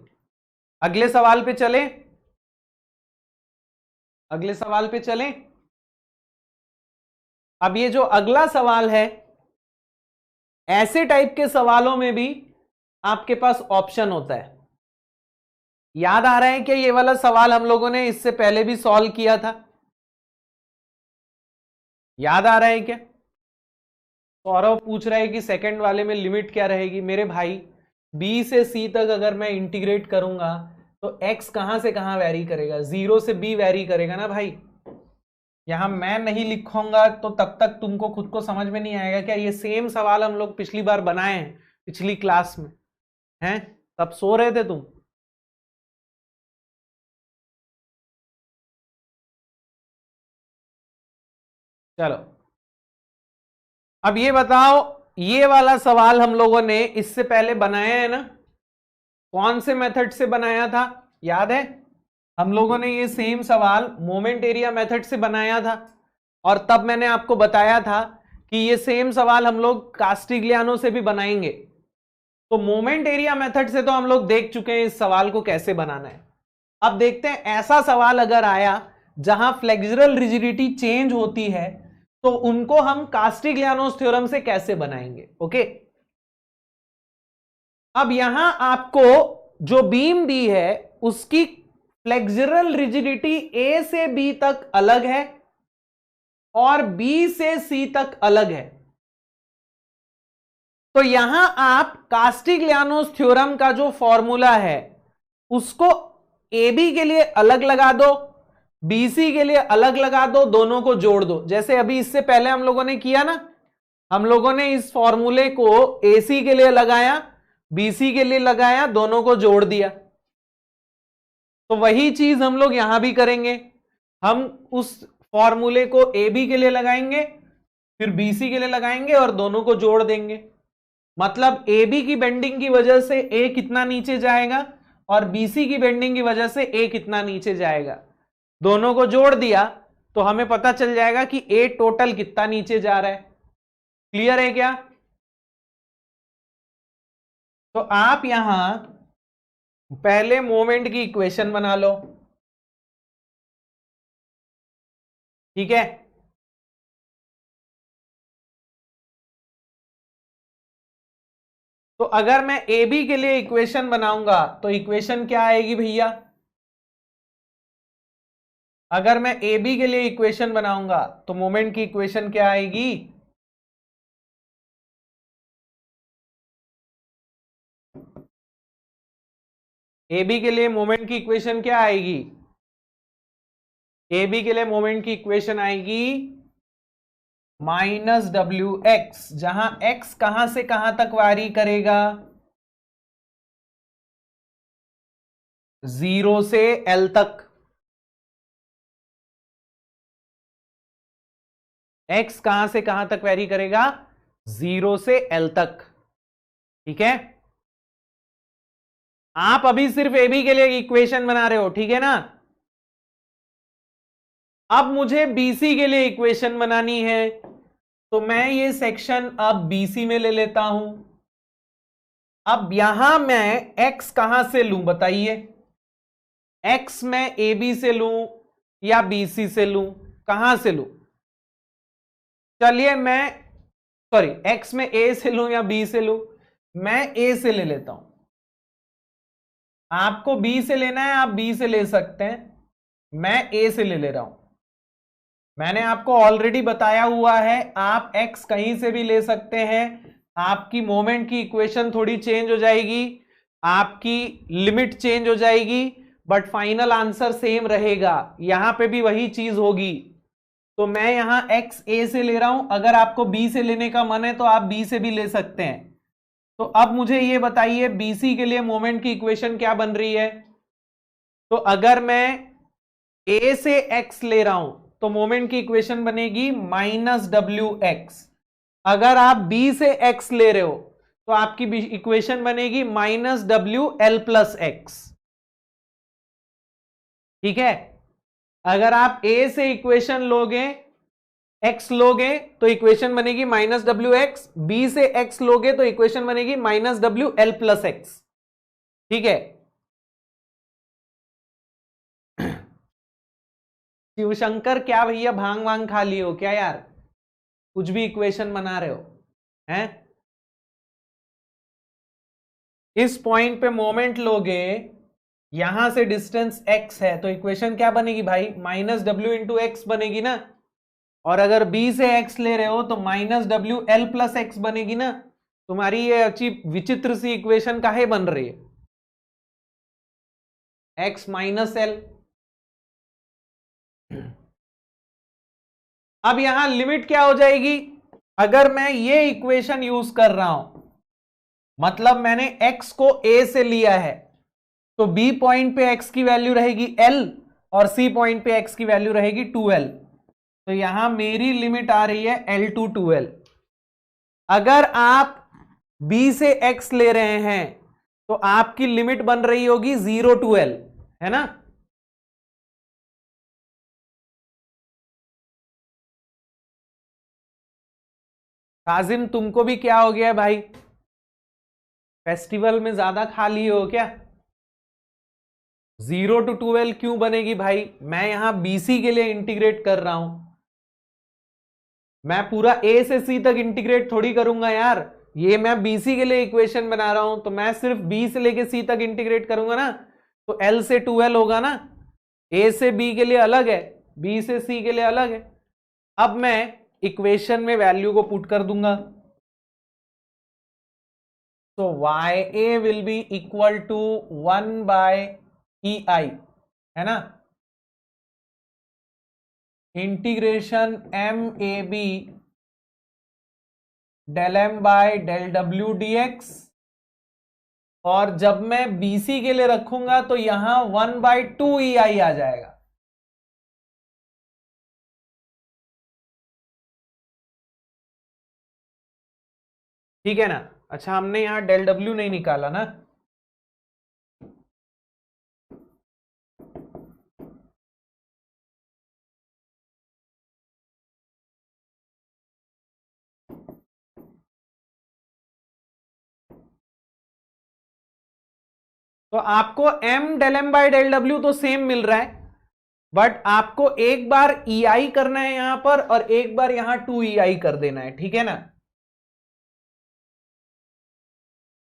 अगले सवाल पे चले, अगले सवाल पे चलें। अब ये जो अगला सवाल है, ऐसे टाइप के सवालों में भी आपके पास ऑप्शन होता है। याद आ रहा है कि ये वाला सवाल हम लोगों ने इससे पहले भी सॉल्व किया था, याद आ रहा है क्या। सौरभ पूछ रहा है कि सेकंड वाले में लिमिट क्या रहेगी। मेरे भाई B से C तक अगर मैं इंटीग्रेट करूंगा तो x कहां से कहां वेरी करेगा, 0 से B वेरी करेगा ना भाई। यहां मैं नहीं लिखूंगा तो तब तक तुमको खुद को समझ में नहीं आएगा क्या ये सेम सवाल हम लोग पिछली बार बनाए हैं पिछली क्लास में हैं। तब सो रहे थे तुम। चलो अब ये बताओ, ये वाला सवाल हम लोगों ने इससे पहले बनाया है ना? कौन से मेथड से बनाया था याद है? हम लोगों ने ये सेम सवाल मोमेंट एरिया मेथड से बनाया था और तब मैंने आपको बताया था कि ये सेम सवाल हम लोग कास्टिग्लियानो से भी बनाएंगे। तो मोमेंट एरिया मेथड से तो हम लोग देख चुके हैं इस सवाल को कैसे बनाना है। अब देखते हैं ऐसा सवाल अगर आया जहां फ्लेक्सुरल रिजिडिटी चेंज होती है तो उनको हम कास्टिग्लियानोस थ्योरम से कैसे बनाएंगे। ओके, अब यहां आपको जो बीम दी है उसकी फ्लेक्सुरल रिजिडिटी ए से बी तक अलग है और बी से सी तक अलग है। तो यहां आप कास्टिग्लियानोस थ्योरम का जो फॉर्मूला है उसको ए बी के लिए अलग लगा दो, बीसी के लिए अलग लगा दो, दोनों को जोड़ दो। जैसे अभी इससे पहले हम लोगों ने किया ना, हम लोगों ने इस फॉर्मूले को एसी के लिए लगाया, बीसी के लिए लगाया, दोनों को जोड़ दिया। तो वही चीज हम लोग यहां भी करेंगे। हम उस फॉर्मूले को ए बी के लिए लगाएंगे, फिर बीसी के लिए लगाएंगे और दोनों को जोड़ देंगे। मतलब ए बी की बेंडिंग की वजह से ए कितना नीचे जाएगा और बीसी की बेंडिंग की वजह से ए कितना नीचे जाएगा। दोनों को जोड़ दिया तो हमें पता चल जाएगा कि ए टोटल कितना नीचे जा रहा है। क्लियर है क्या? तो आप यहां पहले मोमेंट की इक्वेशन बना लो, ठीक है? तो अगर मैं ए बी के लिए इक्वेशन बनाऊंगा तो इक्वेशन क्या आएगी भैया? अगर मैं ए बी के लिए इक्वेशन बनाऊंगा तो मोमेंट की इक्वेशन क्या आएगी? ए बी के लिए मोमेंट की इक्वेशन क्या आएगी? ए बी के लिए मोमेंट की इक्वेशन आएगी माइनस डब्ल्यू एक्स, जहां एक्स कहां से कहां तक वारी करेगा? 0 से एल तक। एक्स कहां से कहां तक वेरी करेगा? 0 से एल तक, ठीक है? आप अभी सिर्फ ए बी के लिए इक्वेशन बना रहे हो, ठीक है ना? अब मुझे बीसी के लिए इक्वेशन बनानी है तो मैं ये सेक्शन अब बीसी में ले लेता हूं। अब यहां मैं x कहां से लूं बताइए? x मैं ए बी से लूं या बीसी से लूं? कहां से लूं? चलिए मैं सॉरी x में a से लूं या b से लूं? मैं a से ले लेता हूं। आपको b से लेना है आप b से ले सकते हैं, मैं a से ले रहा हूं। मैंने आपको ऑलरेडी बताया हुआ है आप x कहीं से भी ले सकते हैं। आपकी मोमेंट की इक्वेशन थोड़ी चेंज हो जाएगी, आपकी लिमिट चेंज हो जाएगी, बट फाइनल आंसर सेम रहेगा। यहां पे भी वही चीज होगी। तो मैं यहां x a से ले रहा हूं, अगर आपको b से लेने का मन है तो आप b से भी ले सकते हैं। तो अब मुझे ये बताइए bc के लिए मोमेंट की इक्वेशन क्या बन रही है? तो अगर मैं a से x ले रहा हूं तो मोमेंट की इक्वेशन बनेगी माइनस डब्ल्यू एक्स। अगर आप b से x ले रहे हो तो आपकी इक्वेशन बनेगी minus W L plus x, ठीक है? अगर आप a से इक्वेशन लोगे x लोगे तो इक्वेशन बनेगी माइनस डब्ल्यू एक्स, बी से x लोगे तो इक्वेशन बनेगी minus W L plus x, ठीक है? शिवशंकर क्या भैया भांग वांग खा लिए हो क्या यार? कुछ भी इक्वेशन बना रहे हो हैं? इस पॉइंट पे मोमेंट लोगे, यहां से डिस्टेंस x है तो इक्वेशन क्या बनेगी भाई? माइनस डब्ल्यू इंटू एक्स बनेगी ना। और अगर b से x ले रहे हो तो minus W L plus x बनेगी ना। तुम्हारी ये अच्छी विचित्र सी इक्वेशन काहे बन रही है? x minus L. अब यहां लिमिट क्या हो जाएगी, अगर मैं ये इक्वेशन यूज कर रहा हूं, मतलब मैंने x को a से लिया है, तो b पॉइंट पे x की वैल्यू रहेगी l और c पॉइंट पे x की वैल्यू रहेगी 2l। तो यहां मेरी लिमिट आ रही है l टू 2l। अगर आप b से x ले रहे हैं तो आपकी लिमिट बन रही होगी 0 टू l, है ना। काजिम तुमको भी क्या हो गया है भाई, फेस्टिवल में ज्यादा खा लिए हो क्या। 0 टू 2l क्यों बनेगी भाई, मैं यहां BC के लिए इंटीग्रेट कर रहा हूं, मैं पूरा A से C तक इंटीग्रेट थोड़ी करूंगा यार, ये मैं BC के लिए इक्वेशन बना रहा हूं, तो मैं सिर्फ B से लेके C तक इंटीग्रेट करूंगा ना, तो L से 2L होगा ना। A से B के लिए अलग है, B से C के लिए अलग है। अब मैं इक्वेशन में वैल्यू को पुट कर दूंगा, तो YA will be equal to 1/EI, है ना, integration MAB del M by del W dx। और जब मैं BC के लिए रखूंगा तो यहां 1/2EI आ जाएगा। ठीक है ना। अच्छा हमने यहां del W नहीं निकाला ना, तो आपको M del M by del W तो सेम मिल रहा है, बट आपको एक बार EI करना है यहां पर और एक बार यहां 2EI कर देना है, ठीक है ना।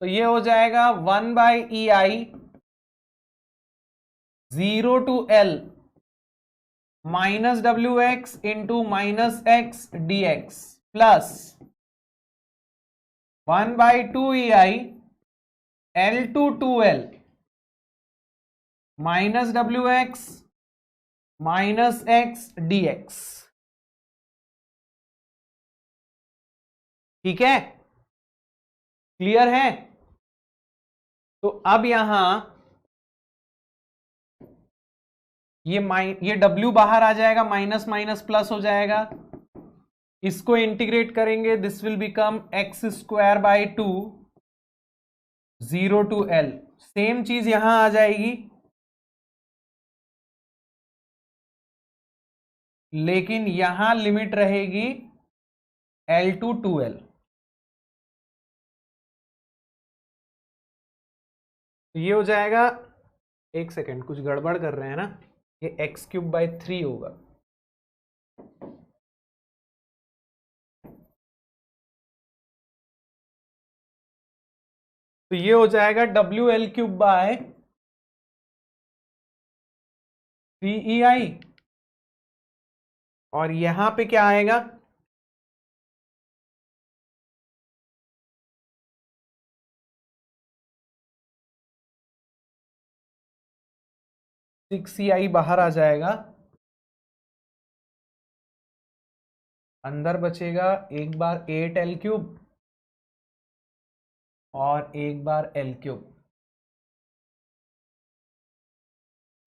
तो ये हो जाएगा 1/EI 0 to L minus WX into minus X dx plus 1/2EI L to 2L minus WX minus X dx। ठीक है, क्लियर है। तो अब यहां ये W बाहर आ जाएगा, माइनस माइनस प्लस हो जाएगा, इसको इंटीग्रेट करेंगे, this will become x square by 2 0 to L। Same चीज यहां आ जाएगी, लेकिन यहां लिमिट रहेगी L टू 2L। तो ये हो जाएगा, एक सेकेंड कुछ गड़बड़ कर रहे हैं ना, ये x³/3 होगा। तो ये हो जाएगा WL³/3EI, और यहां पे क्या आएगा, EI बाहर आ जाएगा, अंदर बचेगा एक बार 8L³ और एक बार L³।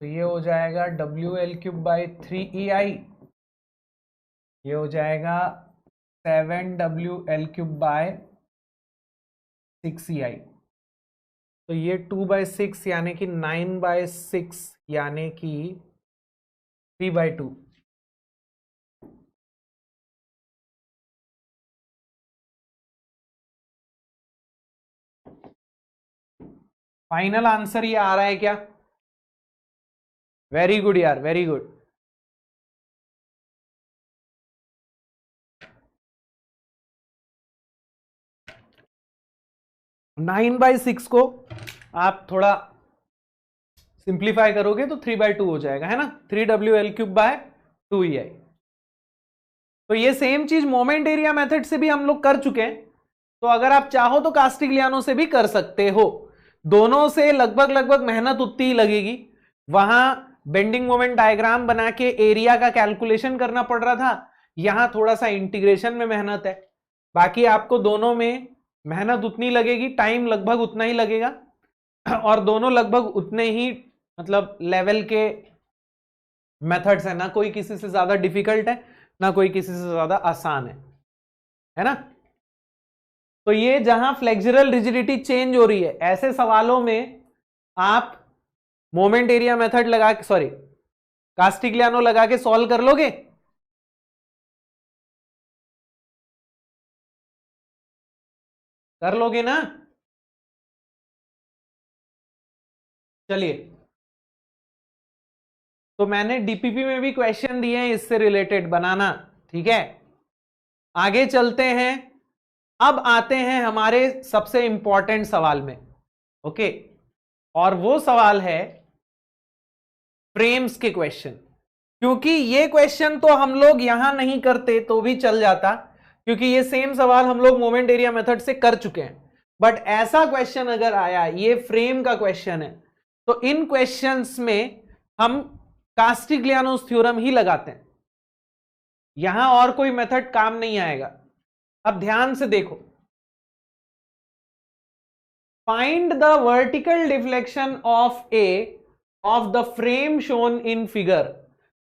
तो ये हो जाएगा WL³/3EI, ये हो जाएगा 7WL³/6EI। तो ये 2/6 यानी कि 9/6 यानी कि 3/2। फाइनल आंसर ये आ रहा है क्या, वेरी गुड यार, very good. Nine by six को आप थोड़ा सिंप्लीफाई करोगे तो 3/2 हो जाएगा, है ना, 3WL³/2EI। तो ये सेम चीज मोमेंट एरिया मेथड से भी हम लोग कर चुके हैं, तो अगर आप चाहो तो कास्टिग्लियानो से भी कर सकते हो। दोनों से लगभग लगभग मेहनत उतनी ही लगेगी। वहां बेंडिंग मोमेंट डायग्राम बना के एरिया का कैलकुलेशन करना पड़ रहा था, यहां थोड़ा सा इंटीग्रेशन में मेहनत है, बाकी आपको दोनों में मेहनत उतनी लगेगी, टाइम लगभग उतना ही लगेगा, और दोनों लगभग उतने ही मतलब लेवल के मेथड्स है, ना कोई किसी से ज्यादा डिफिकल्ट है ना कोई किसी से ज्यादा आसान है ना। तो ये जहां फ्लेक्सुरल रिजिडिटी चेंज हो रही है, ऐसे सवालों में आप मोमेंट एरिया मेथड लगा के, सॉरी कास्टिग्लियानो लगा के सॉल्व कर लोगे? कर लोगे ना? चलिए, तो मैंने डीपीपी में भी क्वेश्चन दिए हैं इससे रिलेटेड, बनाना, ठीक है। आगे चलते हैं, अब आते हैं हमारे सबसे इंपॉर्टेंट सवाल में, ओके। और वो सवाल है फ्रेम्स के क्वेश्चन। क्योंकि ये क्वेश्चन तो हम लोग यहां नहीं करते तो भी चल जाता, क्योंकि ये सेम सवाल हम लोग मोमेंट एरिया मेथड से कर चुके हैं, बट ऐसा क्वेश्चन अगर आया, ये फ्रेम का क्वेश्चन है, तो इन क्वेश्चंस में हम कास्टिग्लियानोस थ्योरम ही लगाते हैं, यहां और कोई मेथड काम नहीं आएगा। अब ध्यान से देखो, find the vertical deflection of A of the frame shown in figure,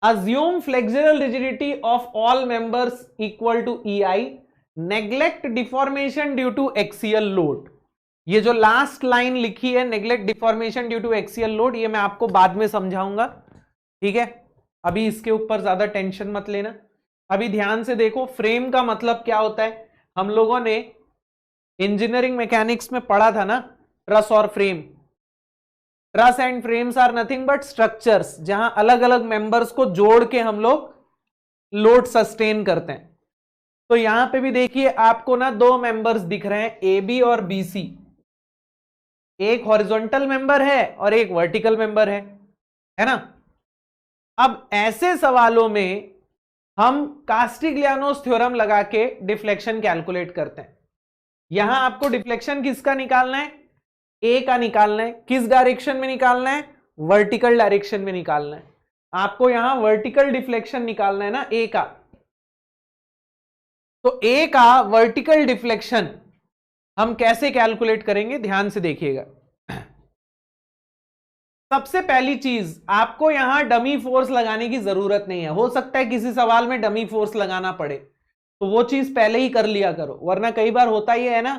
assume flexural rigidity of all members equal to EI, neglect deformation due to axial load। ये जो लास्ट लाइन लिखी है neglect deformation due to axial load, ये मैं आपको बाद में समझाऊंगा, ठीक है। अभी इसके ऊपर ज्यादा टेंशन मत लेना। अभी ध्यान से देखो, फ्रेम का मतलब क्या होता है, हम लोगों ने इंजीनियरिंग मैकेनिक्स में पढ़ा था ना, ट्रस और frame. Truss and frames are nothing but structures, जहां अलग अलग मेंबर्स को जोड़ के हम लोग लोड सस्टेन करते हैं। तो यहां पे भी देखिए आपको ना दो मेंबर्स दिख रहे हैं, ए बी और बी सी। एक हॉरिजॉन्टल मेंबर है और एक वर्टिकल मेंबर है ना। अब ऐसे सवालों में हम कास्टिग्लियानोस थ्योरम लगा के डिफ्लेक्शन कैलकुलेट करते हैं। यहां आपको डिफ्लेक्शन किसका निकालना है? ए का निकालना है। किस डायरेक्शन में निकालना है? वर्टिकल डायरेक्शन में निकालना है। आपको यहां वर्टिकल डिफ्लेक्शन निकालना है ना, ए का। तो ए का वर्टिकल डिफ्लेक्शन हम कैसे कैलकुलेट करेंगे, ध्यान से देखिएगा। सबसे पहली चीज, आपको यहां डमी फोर्स लगाने की जरूरत नहीं है। हो सकता है किसी सवाल में डमी फोर्स लगाना पड़े, तो वो चीज पहले ही कर लिया करो, वरना कई बार होता ही है ना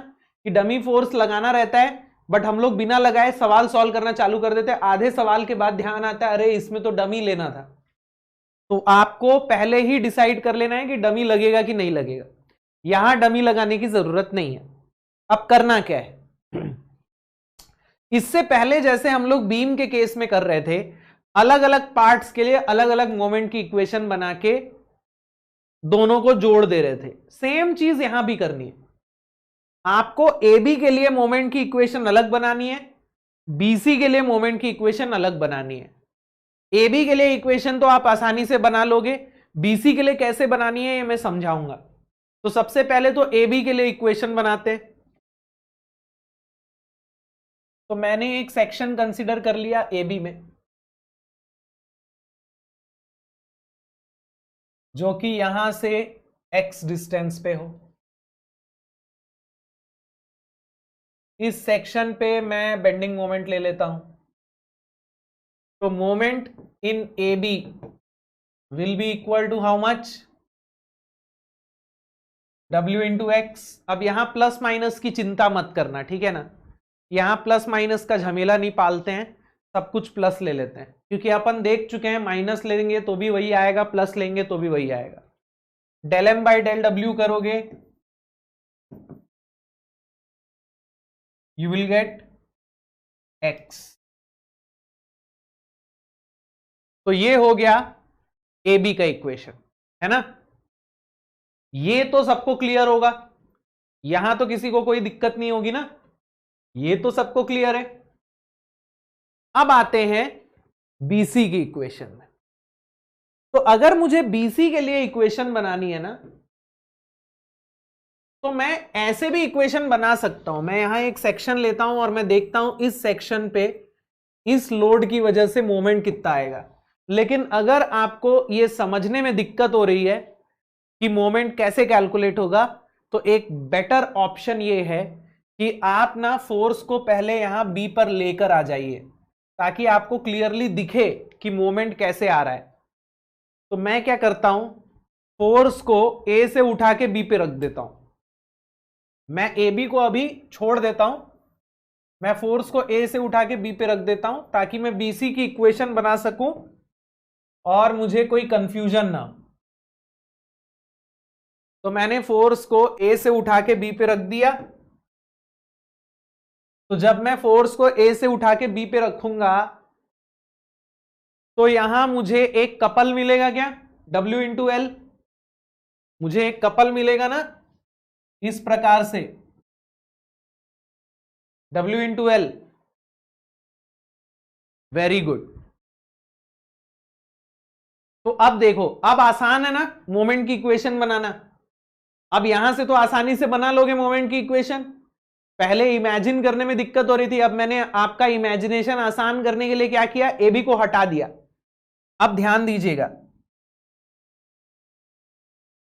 कि डमी फोर्स लगाना रहता है, बट हम लोग बिना लगाए सवाल सॉल्व करना चालू कर देते हैं। आधे सवाल के बाद ध्यान आता है अरे इसमें तो डमी लेना था। तो आपको पहले ही डिसाइड कर लेना है कि डमी लगेगा कि नहीं लगेगा। यहां डमी लगाने की जरूरत नहीं है। अब करना क्या है, इससे पहले जैसे हम लोग बीम के केस में कर रहे थे, अलग अलग पार्ट्स के लिए अलग अलग मोमेंट की इक्वेशन बना के दोनों को जोड़ दे रहे थे, सेम चीज यहां भी करनी है। आपको ए बी के लिए मोमेंट की इक्वेशन अलग बनानी है, बीसी के लिए मोमेंट की इक्वेशन अलग बनानी है। ए बी के लिए इक्वेशन तो आप आसानी से बना लोगे, बीसी के लिए कैसे बनानी है ये मैं समझाऊंगा। तो सबसे पहले तो ए बी के लिए इक्वेशन बनाते हैं। तो मैंने एक सेक्शन कंसीडर कर लिया ए बी में, जो कि यहां से x डिस्टेंस पे हो। इस सेक्शन पे मैं बेंडिंग मोमेंट ले लेता हूं। तो moment in A B will be equal to how much? W into X. अब यहां प्लस माइनस की चिंता मत करना, ठीक है ना, यहां प्लस माइनस का झमेला नहीं पालते हैं, सब कुछ प्लस ले लेते हैं, क्योंकि अपन देख चुके हैं माइनस लेंगे तो भी वही आएगा, प्लस लेंगे तो भी वही आएगा। Del M by del W करोगे, यू विल गेट एक्स। तो ये हो गया ए बी का इक्वेशन, है ना। ये तो सबको क्लियर होगा, यहां तो किसी को कोई दिक्कत नहीं होगी ना, ये तो सबको क्लियर है। अब आते हैं बीसी की इक्वेशन में। तो अगर मुझे बीसी के लिए इक्वेशन बनानी है ना, तो मैं ऐसे भी इक्वेशन बना सकता हूं। मैं यहां एक सेक्शन लेता हूं और मैं देखता हूं इस सेक्शन पे इस लोड की वजह से मोमेंट कितना आएगा। लेकिन अगर आपको यह समझने में दिक्कत हो रही है कि मोमेंट कैसे कैलकुलेट होगा, तो एक बेटर ऑप्शन ये है कि आप ना फोर्स को पहले यहां बी पर लेकर आ जाइए, ताकि आपको क्लियरली दिखे कि मोमेंट कैसे आ रहा है। तो मैं क्या करता हूं, फोर्स को ए से उठा के बी पे रख देता हूं। मैं ए बी को अभी छोड़ देता हूं, मैं फोर्स को ए से उठा के बी पे रख देता हूं, ताकि मैं बीसी की इक्वेशन बना सकूं और मुझे कोई कंफ्यूजन ना। तो मैंने फोर्स को ए से उठा के बी पे रख दिया। तो जब मैं फोर्स को ए से उठा के बी पे रखूंगा, तो यहां मुझे एक कपल मिलेगा क्या, W इंटू एल। मुझे एक कपल मिलेगा ना इस प्रकार से, W into L. Very good. तो अब देखो, अब आसान है ना मोमेंट की इक्वेशन बनाना। अब यहां से तो आसानी से बना लोगे मोमेंट की इक्वेशन। पहले इमेजिन करने में दिक्कत हो रही थी, अब मैंने आपका इमेजिनेशन आसान करने के लिए क्या किया, ए बी को हटा दिया। अब ध्यान दीजिएगा,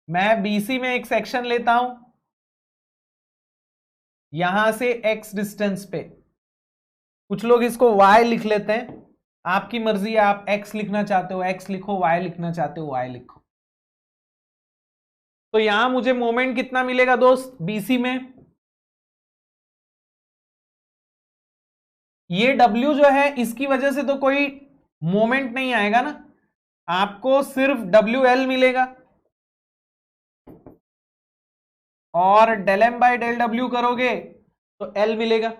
मैं बीसी में एक सेक्शन लेता हूं, यहां से एक्स डिस्टेंस पे, कुछ लोग इसको वाई लिख लेते हैं, आपकी मर्जी है, आप एक्स लिखना चाहते हो एक्स लिखो, वाई लिखना चाहते हो वाई लिखो। तो यहां मुझे मोमेंट कितना मिलेगा दोस्त बीसी में, ये W जो है इसकी वजह से तो कोई मोमेंट नहीं आएगा ना, आपको सिर्फ WL मिलेगा, और del M by del W करोगे तो L मिलेगा।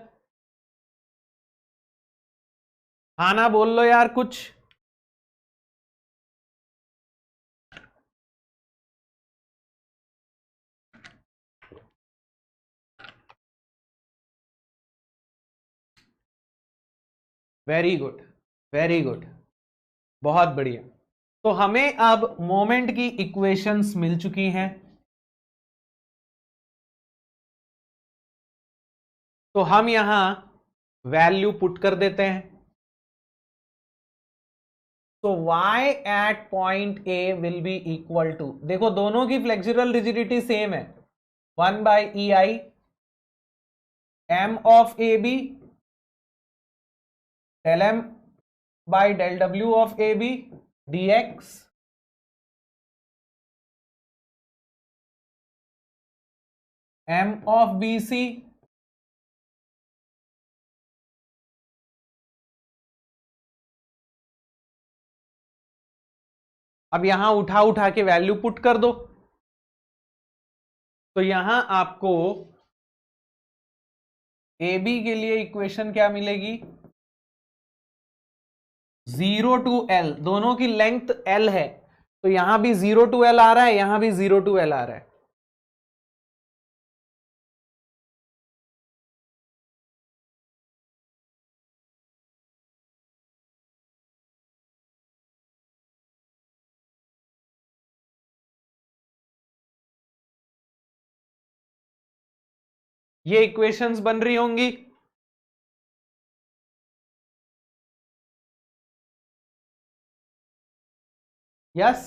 हाँ ना बोल लो यार कुछ। वेरी गुड, वेरी गुड, बहुत बढ़िया। तो हमें अब मोमेंट की इक्वेशंस मिल चुकी हैं। तो हम यहां वैल्यू पुट कर देते हैं। तो y at point A will be equal to, देखो दोनों की फ्लेक्सुरल रिजिडिटी सेम है, 1 by E I M of A B del M by del W of A B D X M of B C अब यहां उठा उठा के वैल्यू पुट कर दो। तो यहां आपको ए बी के लिए इक्वेशन क्या मिलेगी, 0 टू एल, दोनों की लेंथ एल है, तो यहां भी 0 टू एल आ रहा है, यहां भी 0 टू एल आ रहा है। ये इक्वेशंस बन रही होंगी। यस,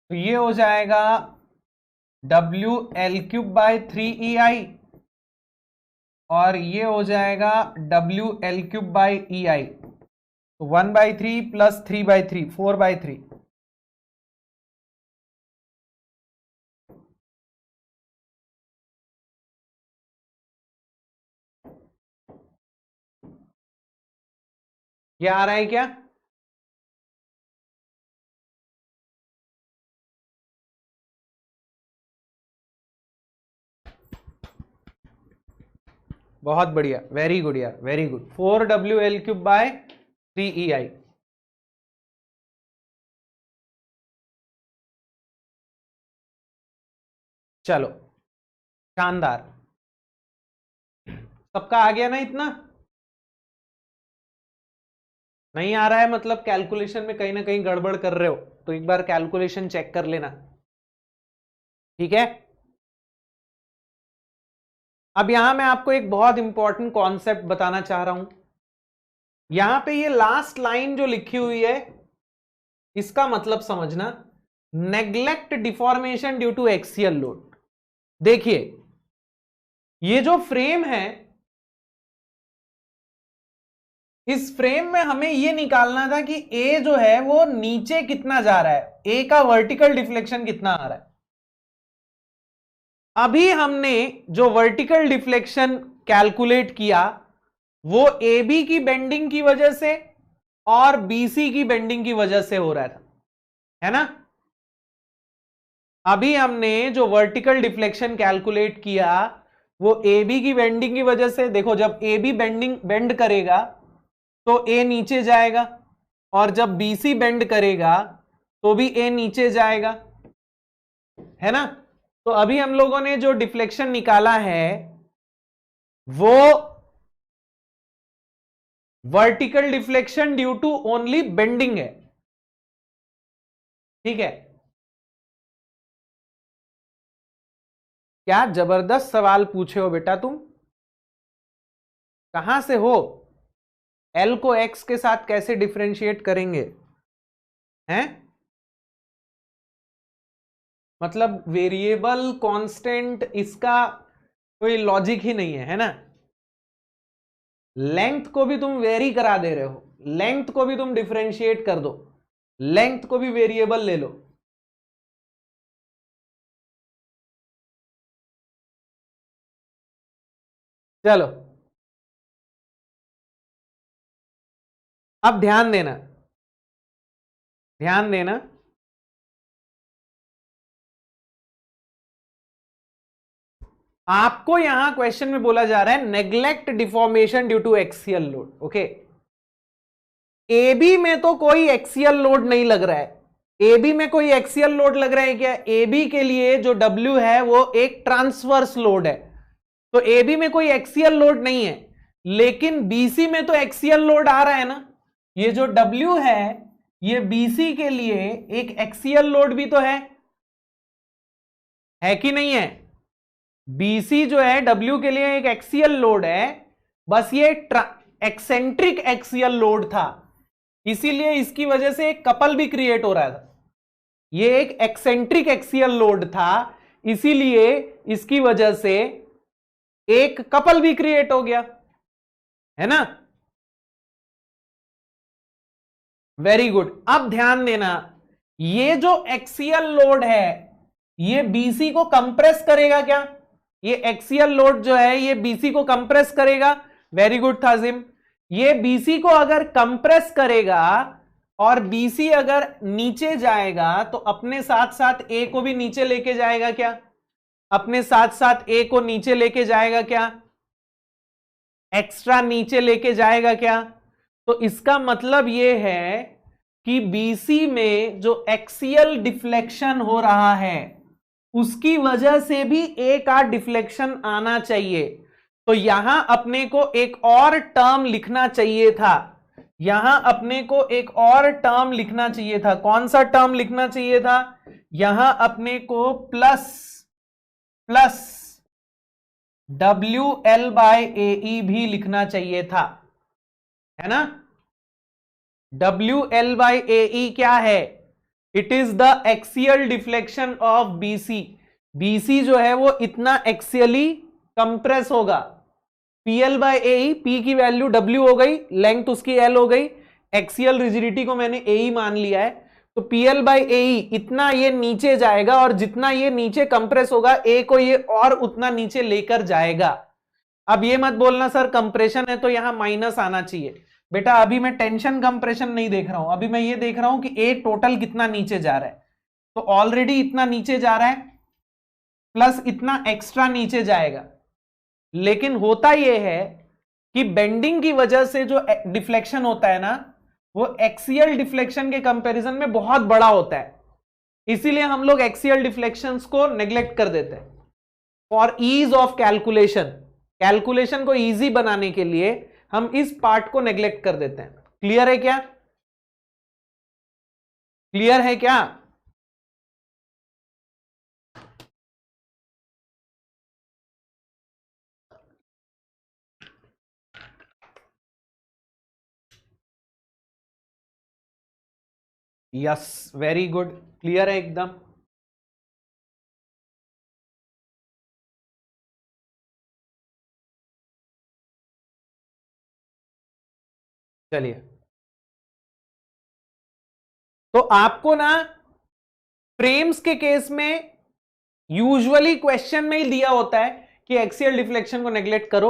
तो ये हो जाएगा W L cube by 3EI, और ये हो जाएगा W L cube by E आई, तो 1/3 प्लस 3/3 4/3। ये आ रहा है क्या, बहुत बढ़िया, वेरी गुड यार, very good, 4WL cube by 3EI। चलो शानदार, सबका आ गया ना इतना। नहीं आ रहा है मतलब कैलकुलेशन में कहीं ना कहीं गड़बड़ कर रहे हो, तो एक बार कैलकुलेशन चेक कर लेना, ठीक है। अब यहां मैं आपको एक बहुत इंपॉर्टेंट कॉन्सेप्ट बताना चाह रहा हूं। यहां पे ये लास्ट लाइन जो लिखी हुई है इसका मतलब समझना, neglect deformation due to axial load. देखिए ये जो फ्रेम है, इस फ्रेम में हमें यह निकालना था कि ए जो है वो नीचे कितना जा रहा है, ए का वर्टिकल डिफ्लेक्शन कितना आ रहा है। अभी हमने जो वर्टिकल डिफ्लेक्शन कैलकुलेट किया वो ए बी की बेंडिंग की वजह से और बीसी की बेंडिंग की वजह से हो रहा था, है ना। अभी हमने जो वर्टिकल डिफ्लेक्शन कैलकुलेट किया वो ए बी की बेंडिंग की वजह से, देखो जब ए बी बेंड करेगा तो ए नीचे जाएगा, और जब बीसी बेंड करेगा तो भी ए नीचे जाएगा, है ना। तो अभी हम लोगों ने जो डिफ्लेक्शन निकाला है वो vertical deflection due to only bending है, ठीक है। क्या जबरदस्त सवाल पूछे हो बेटा तुम, कहां से हो। एल को एक्स के साथ कैसे डिफरेंशिएट करेंगे, हैं। मतलब वेरिएबल कांस्टेंट, इसका कोई लॉजिक ही नहीं है ना। लेंथ को भी तुम वेरी करा दे रहे हो, लेंथ को भी तुम डिफरेंशिएट कर दो, लेंथ को भी वेरिएबल ले लो। चलो अब ध्यान देना, ध्यान देना। आपको यहां क्वेश्चन में बोला जा रहा है neglect deformation due to axial load, okay. AB में तो कोई एक्सियल लोड नहीं लग रहा है, एबी में कोई एक्सियल लोड लग रहा है क्या। एबी के लिए जो डब्ल्यू है वो एक ट्रांसवर्स लोड है, तो एबी में कोई एक्सियल लोड नहीं है। लेकिन बीसी में तो एक्सियल लोड आ रहा है ना, ये जो डब्ल्यू है ये बीसी के लिए एक एक्सियल लोड भी तो है कि नहीं है। बीसी जो है डब्ल्यू के लिए एक एक्सियल लोड है, बस ये एक्सेंट्रिक एक्सियल लोड था, इसीलिए इसकी वजह से एक कपल भी क्रिएट हो रहा था। ये एक एक्सेंट्रिक एक्सियल लोड था, इसीलिए इसकी वजह से एक कपल भी क्रिएट हो गया, है ना। Very good. अब ध्यान देना, ये जो एक्सियल लोड है ये बीसी को कंप्रेस करेगा क्या, ये एक्सियल लोड जो है ये बीसी को कंप्रेस करेगा। वेरी गुड थाजिम। ये बीसी को अगर कंप्रेस करेगा और बीसी अगर नीचे जाएगा तो अपने साथ साथ ए को भी नीचे लेके जाएगा क्या, अपने साथ साथ ए को नीचे लेके जाएगा क्या, एक्स्ट्रा नीचे लेके जाएगा क्या। तो इसका मतलब यह है कि बीसी में जो एक्सियल डिफ्लेक्शन हो रहा है उसकी वजह से भी ए का डिफ्लेक्शन आना चाहिए। तो यहां अपने को एक और टर्म लिखना चाहिए था, यहां अपने को एक और टर्म लिखना चाहिए था। कौन सा टर्म लिखना चाहिए था, यहां अपने को प्लस डब्ल्यू एल बाय ए ई भी लिखना चाहिए था, है ना। डब्ल्यू एल बाय ए ई क्या है, it is the axial deflection of BC. BC जो है वो इतना एक्सियली कंप्रेस होगा। P L by A E, P की वैल्यू डब्ल्यू हो गई, लेंथ उसकी एल हो गई, एक्सियल रिजिडिटी को मैंने ए ई मान लिया है, तो पी एल बाय ए ई इतना ये नीचे जाएगा, और जितना ये नीचे कंप्रेस होगा ए को ये और उतना नीचे लेकर जाएगा। अब ये मत बोलना सर कंप्रेशन है तो यहां माइनस आना चाहिए, बेटा अभी मैं टेंशन कंप्रेशन नहीं देख रहा हूं, अभी मैं ये देख रहा हूं कि ए टोटल कितना नीचे जा रहा है। तो ऑलरेडी इतना नीचे जा रहा है, प्लस इतना एक्स्ट्रा नीचे जाएगा। लेकिन होता यह है कि बेंडिंग की वजह से जो डिफ्लेक्शन होता है ना वो एक्सियल डिफ्लेक्शन के कंपैरिजन में बहुत बड़ा होता है, इसीलिए हम लोग एक्सियल डिफ्लेक्शंस को नेग्लेक्ट कर देते हैं for ease of calculation. Calculation को इजी बनाने के लिए हम इस पार्ट को नेग्लेक्ट कर देते हैं। क्लियर है क्या, क्लियर है क्या। यस, वेरी गुड, क्लियर है एकदम। चलिए, तो आपको ना फ्रेम्स के केस में यूजुअली क्वेश्चन में ही दिया होता है कि एक्सियल डिफ्लेक्शन को नेग्लेक्ट करो।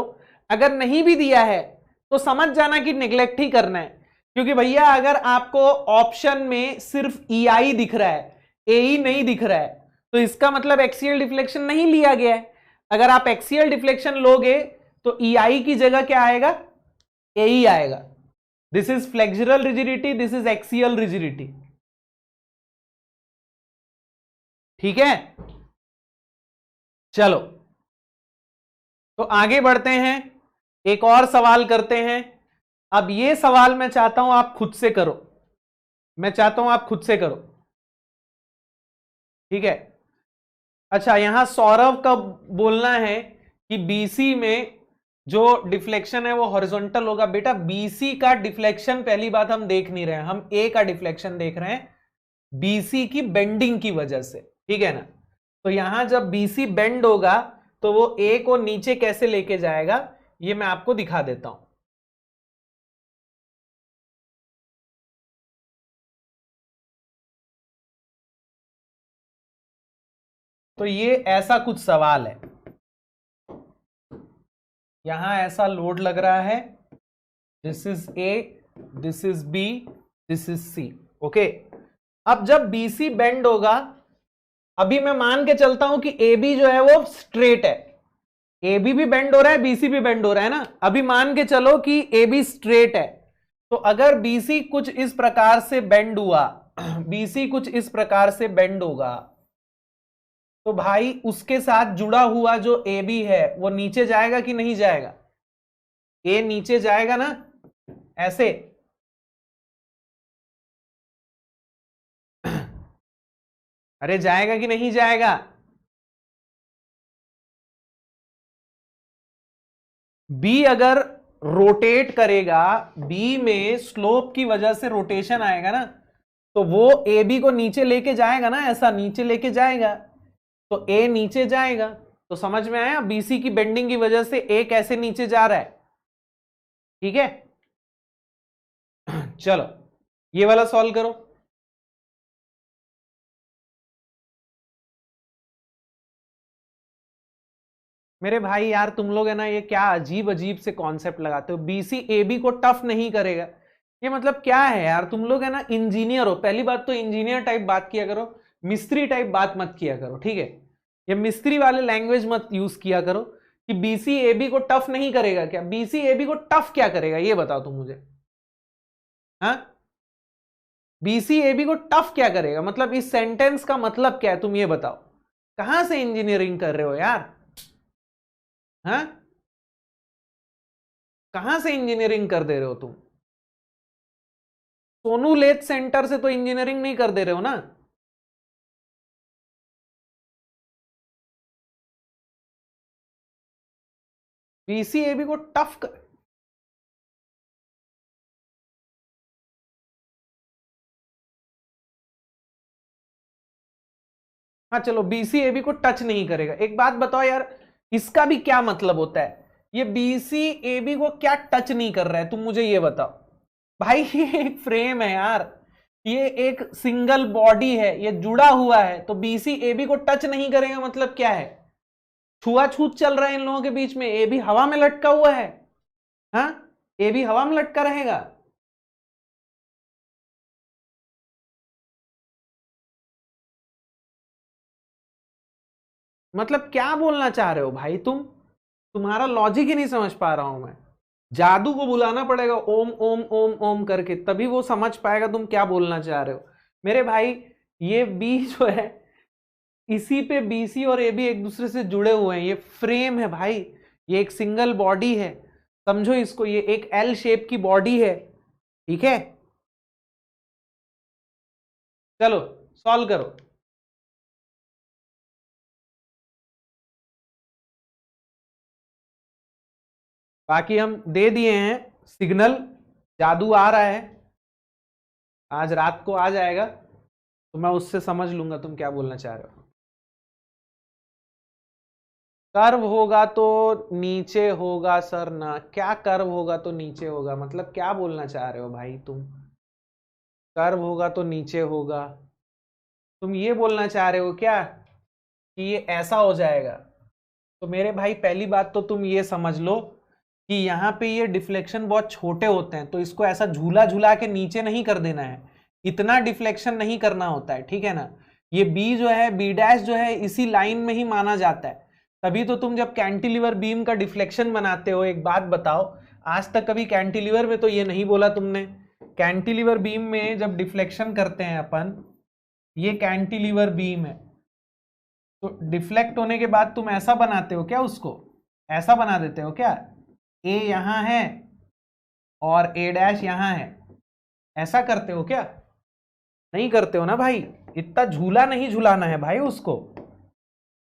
अगर नहीं भी दिया है तो समझ जाना कि नेग्लेक्ट ही करना है, क्योंकि भैया अगर आपको ऑप्शन में सिर्फ EI दिख रहा है, AE नहीं दिख रहा है, तो इसका मतलब एक्सियल डिफ्लेक्शन नहीं लिया गया है। अगर आप एक्सियल डिफ्लेक्शन लोगे तो EI की जगह क्या आएगा? AE आएगा। This is flexural rigidity, this is axial rigidity. ठीक है, चलो तो आगे बढ़ते हैं, एक और सवाल करते हैं। अब ये सवाल मैं चाहता हूं आप खुद से करो, मैं चाहता हूं आप खुद से करो, ठीक है। अच्छा, यहां सौरभ का बोलना है कि BC में जो डिफ्लेक्शन है वो हॉरिजॉन्टल होगा। बेटा BC का डिफ्लेक्शन पहली बात हम देख नहीं रहे हैं, हम A का डिफ्लेक्शन देख रहे हैं BC की बेंडिंग की वजह से, ठीक है ना। तो यहां जब BC बेंड होगा तो वो A को नीचे कैसे लेके जाएगा ये मैं आपको दिखा देता हूं। तो ये ऐसा कुछ सवाल है, यहां ऐसा लोड लग रहा है, this is A, this is B, this is C, okay. अब जब BC बेंड होगा, अभी मैं मान के चलता हूं कि AB जो है वो स्ट्रेट है, AB भी बेंड हो रहा है, BC भी बेंड हो रहा है ना। अभी मान के चलो कि AB स्ट्रेट है, तो अगर BC कुछ इस प्रकार से बेंड हुआ, BC कुछ इस प्रकार से बेंड होगा, तो भाई उसके साथ जुड़ा हुआ जो AB है वो नीचे जाएगा कि नहीं जाएगा? A नीचे जाएगा ना, ऐसे। अरे जाएगा कि नहीं जाएगा? बी अगर रोटेट करेगा, बी में स्लोप की वजह से रोटेशन आएगा ना, तो वो ए बी को नीचे लेके जाएगा ना, ऐसा नीचे लेके जाएगा, तो ए नीचे जाएगा। तो समझ में आया, बीसी की बेंडिंग की वजह से ए कैसे नीचे जा रहा है, ठीक है। चलो ये वाला सॉल्व करो। मेरे भाई यार तुम लोग है ना, ये क्या अजीब अजीब से कॉन्सेप्ट लगाते हो, बीसी ए बी को टफ नहीं करेगा, ये मतलब क्या है यार। तुम लोग है ना इंजीनियर हो, पहली बात तो इंजीनियर टाइप बात किया करो, मिस्त्री टाइप बात मत किया करो, ठीक है। ये मिस्त्री वाले लैंग्वेज मत यूज किया करो कि बीसी ए बी को टफ नहीं करेगा। क्या बीसी ए बी को टफ क्या करेगा ये बताओ तुम मुझे, हाँ। बीसी ए बी को टफ क्या करेगा, मतलब इस सेंटेंस का मतलब क्या है, तुम ये बताओ। कहां से इंजीनियरिंग कर रहे हो यार, हाँ। कहां से इंजीनियरिंग कर दे रहे हो तुम? सोनू लेथ सेंटर से तो इंजीनियरिंग नहीं कर दे रहे हो ना? बीसीएबी को टफ कर... हाँ चलो, बीसीएबी को टच नहीं करेगा। एक बात बताओ यार, इसका भी क्या मतलब होता है? ये बीसीएबी को क्या टच नहीं कर रहा है, तुम मुझे ये बताओ। भाई ये एक फ्रेम है यार, ये एक सिंगल बॉडी है, ये जुड़ा हुआ है, तो बीसीएबी को टच नहीं करेगा मतलब क्या है? छुआछूत चल रहा है इन लोगों के बीच में, ए भी हवा में लटका हुआ है, हाँ। ए भी हवा में लटका रहेगा? मतलब क्या बोलना चाह रहे हो भाई तुम? तुम्हारा लॉजिक ही नहीं समझ पा रहा हूं मैं। जादू को बुलाना पड़ेगा ओम ओम ओम ओम करके, तभी वो समझ पाएगा तुम क्या बोलना चाह रहे हो। मेरे भाई ये बी जो है, इसी पे बीसी और ए बी एक दूसरे से जुड़े हुए हैं, ये फ्रेम है भाई, ये एक सिंगल बॉडी है, समझो इसको, ये एक एल शेप की बॉडी है, ठीक है। चलो सॉल्व करो। बाकी हम दे दिए हैं सिग्नल, जादू आ रहा है, आज रात को आ जाएगा तो मैं उससे समझ लूंगा तुम क्या बोलना चाह रहे हो। कर्व होगा तो नीचे होगा सर ना, क्या कर्व होगा तो नीचे होगा, मतलब क्या बोलना चाह रहे हो भाई तुम? कर्व होगा तो नीचे होगा, तुम ये बोलना चाह रहे हो क्या कि ये ऐसा हो जाएगा? तो मेरे भाई पहली बात तो तुम ये समझ लो कि यहाँ पे ये डिफ्लेक्शन बहुत छोटे होते हैं, तो इसको ऐसा झूला झूला के नीचे नहीं कर देना है, इतना डिफ्लेक्शन नहीं करना होता है, ठीक है ना। ये बी जो है, बी डैश जो है, इसी लाइन में ही माना जाता है। तभी तो तुम जब कैंटिलीवर बीम का डिफ्लेक्शन बनाते हो, एक बात बताओ, आज तक कभी कैंटिलीवर में तो ये नहीं बोला तुमने, कैंटिलीवर बीम में जब डिफ्लेक्शन करते हैं अपन, ये कैंटिलीवर बीम है, तो डिफ्लेक्ट होने के बाद तुम ऐसा बनाते हो क्या, उसको ऐसा बना देते हो क्या? ए यहां है और ए डैश यहां है, ऐसा करते हो क्या? नहीं करते हो ना भाई, इतना झूला नहीं झुलाना है भाई उसको,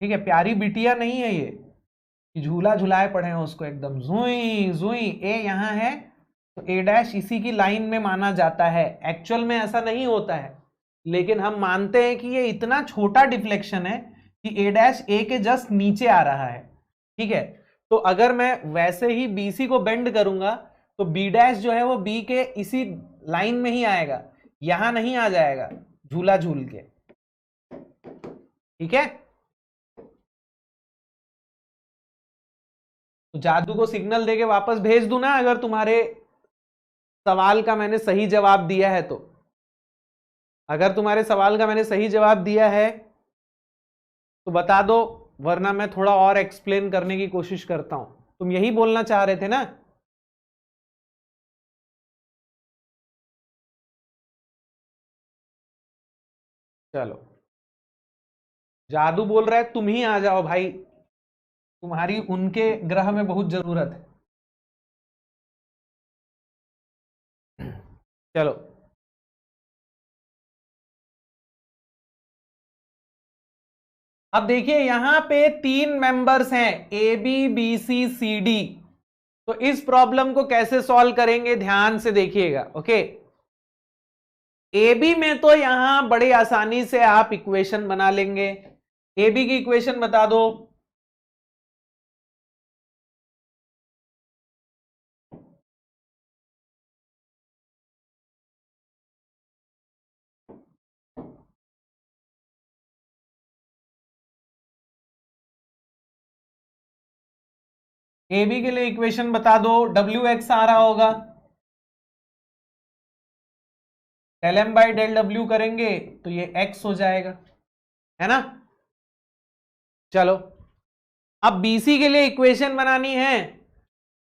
ठीक है। प्यारी बिटिया नहीं है ये कि झूला झुलाए पड़े हैं उसको एकदम जुई जुई। ए यहां है तो ए डैश इसी की लाइन में माना जाता है, एक्चुअल में ऐसा नहीं होता है, लेकिन हम मानते हैं कि ये इतना छोटा डिफ्लेक्शन है कि ए डैश ए के जस्ट नीचे आ रहा है, ठीक है। तो अगर मैं वैसे ही बीसी को बेंड करूंगा तो बी डैश जो है वो बी के इसी लाइन में ही आएगा, यहां नहीं आ जाएगा झूला झूल के, ठीक है। तो जादू को सिग्नल देके वापस भेज दूं ना अगर तुम्हारे सवाल का मैंने सही जवाब दिया है तो? अगर तुम्हारे सवाल का मैंने सही जवाब दिया है तो बता दो, वरना मैं थोड़ा और एक्सप्लेन करने की कोशिश करता हूं। तुम यही बोलना चाह रहे थे ना? चलो, जादू बोल रहा है तुम ही आ जाओ भाई, तुम्हारी उनके ग्रह में बहुत जरूरत है। चलो, अब देखिए यहां पे 3 मेंबर्स हैं, A B B C C D. तो इस प्रॉब्लम को कैसे सॉल्व करेंगे, ध्यान से देखिएगा, ओके। ए बी में तो यहां बड़ी आसानी से आप इक्वेशन बना लेंगे। ए बी की इक्वेशन बता दो। ए बी के लिए इक्वेशन बता दो, डब्ल्यू एक्स आ रहा होगा, del M by del W करेंगे तो ये एक्स हो जाएगा, है ना। चलो, अब बीसी के लिए इक्वेशन बनानी है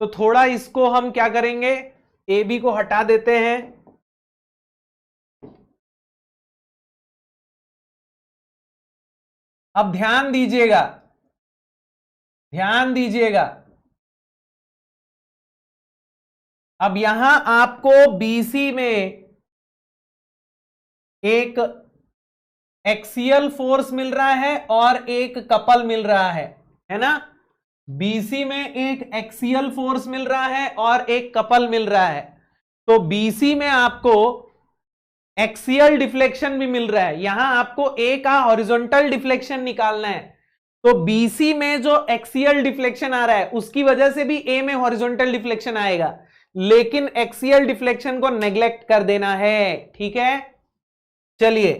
तो थोड़ा इसको हम क्या करेंगे, ए बी को हटा देते हैं। अब ध्यान दीजिएगा, ध्यान दीजिएगा, अब यहां आपको बीसी में एक एक्सियल फोर्स मिल रहा है और एक कपल मिल रहा है ना। बीसी में एक एक्सियल फोर्स मिल रहा है और एक कपल मिल रहा है, तो बीसी में आपको एक्सियल डिफ्लेक्शन भी मिल रहा है, यहां आपको ए का हॉरिजॉन्टल डिफ्लेक्शन निकालना है। तो बीसी में जो एक्सियल डिफ्लेक्शन आ रहा है उसकी वजह से भी ए में हॉरिजॉन्टल डिफ्लेक्शन आएगा, लेकिन एक्सियल डिफ्लेक्शन को नेग्लेक्ट कर देना है, ठीक है। चलिए,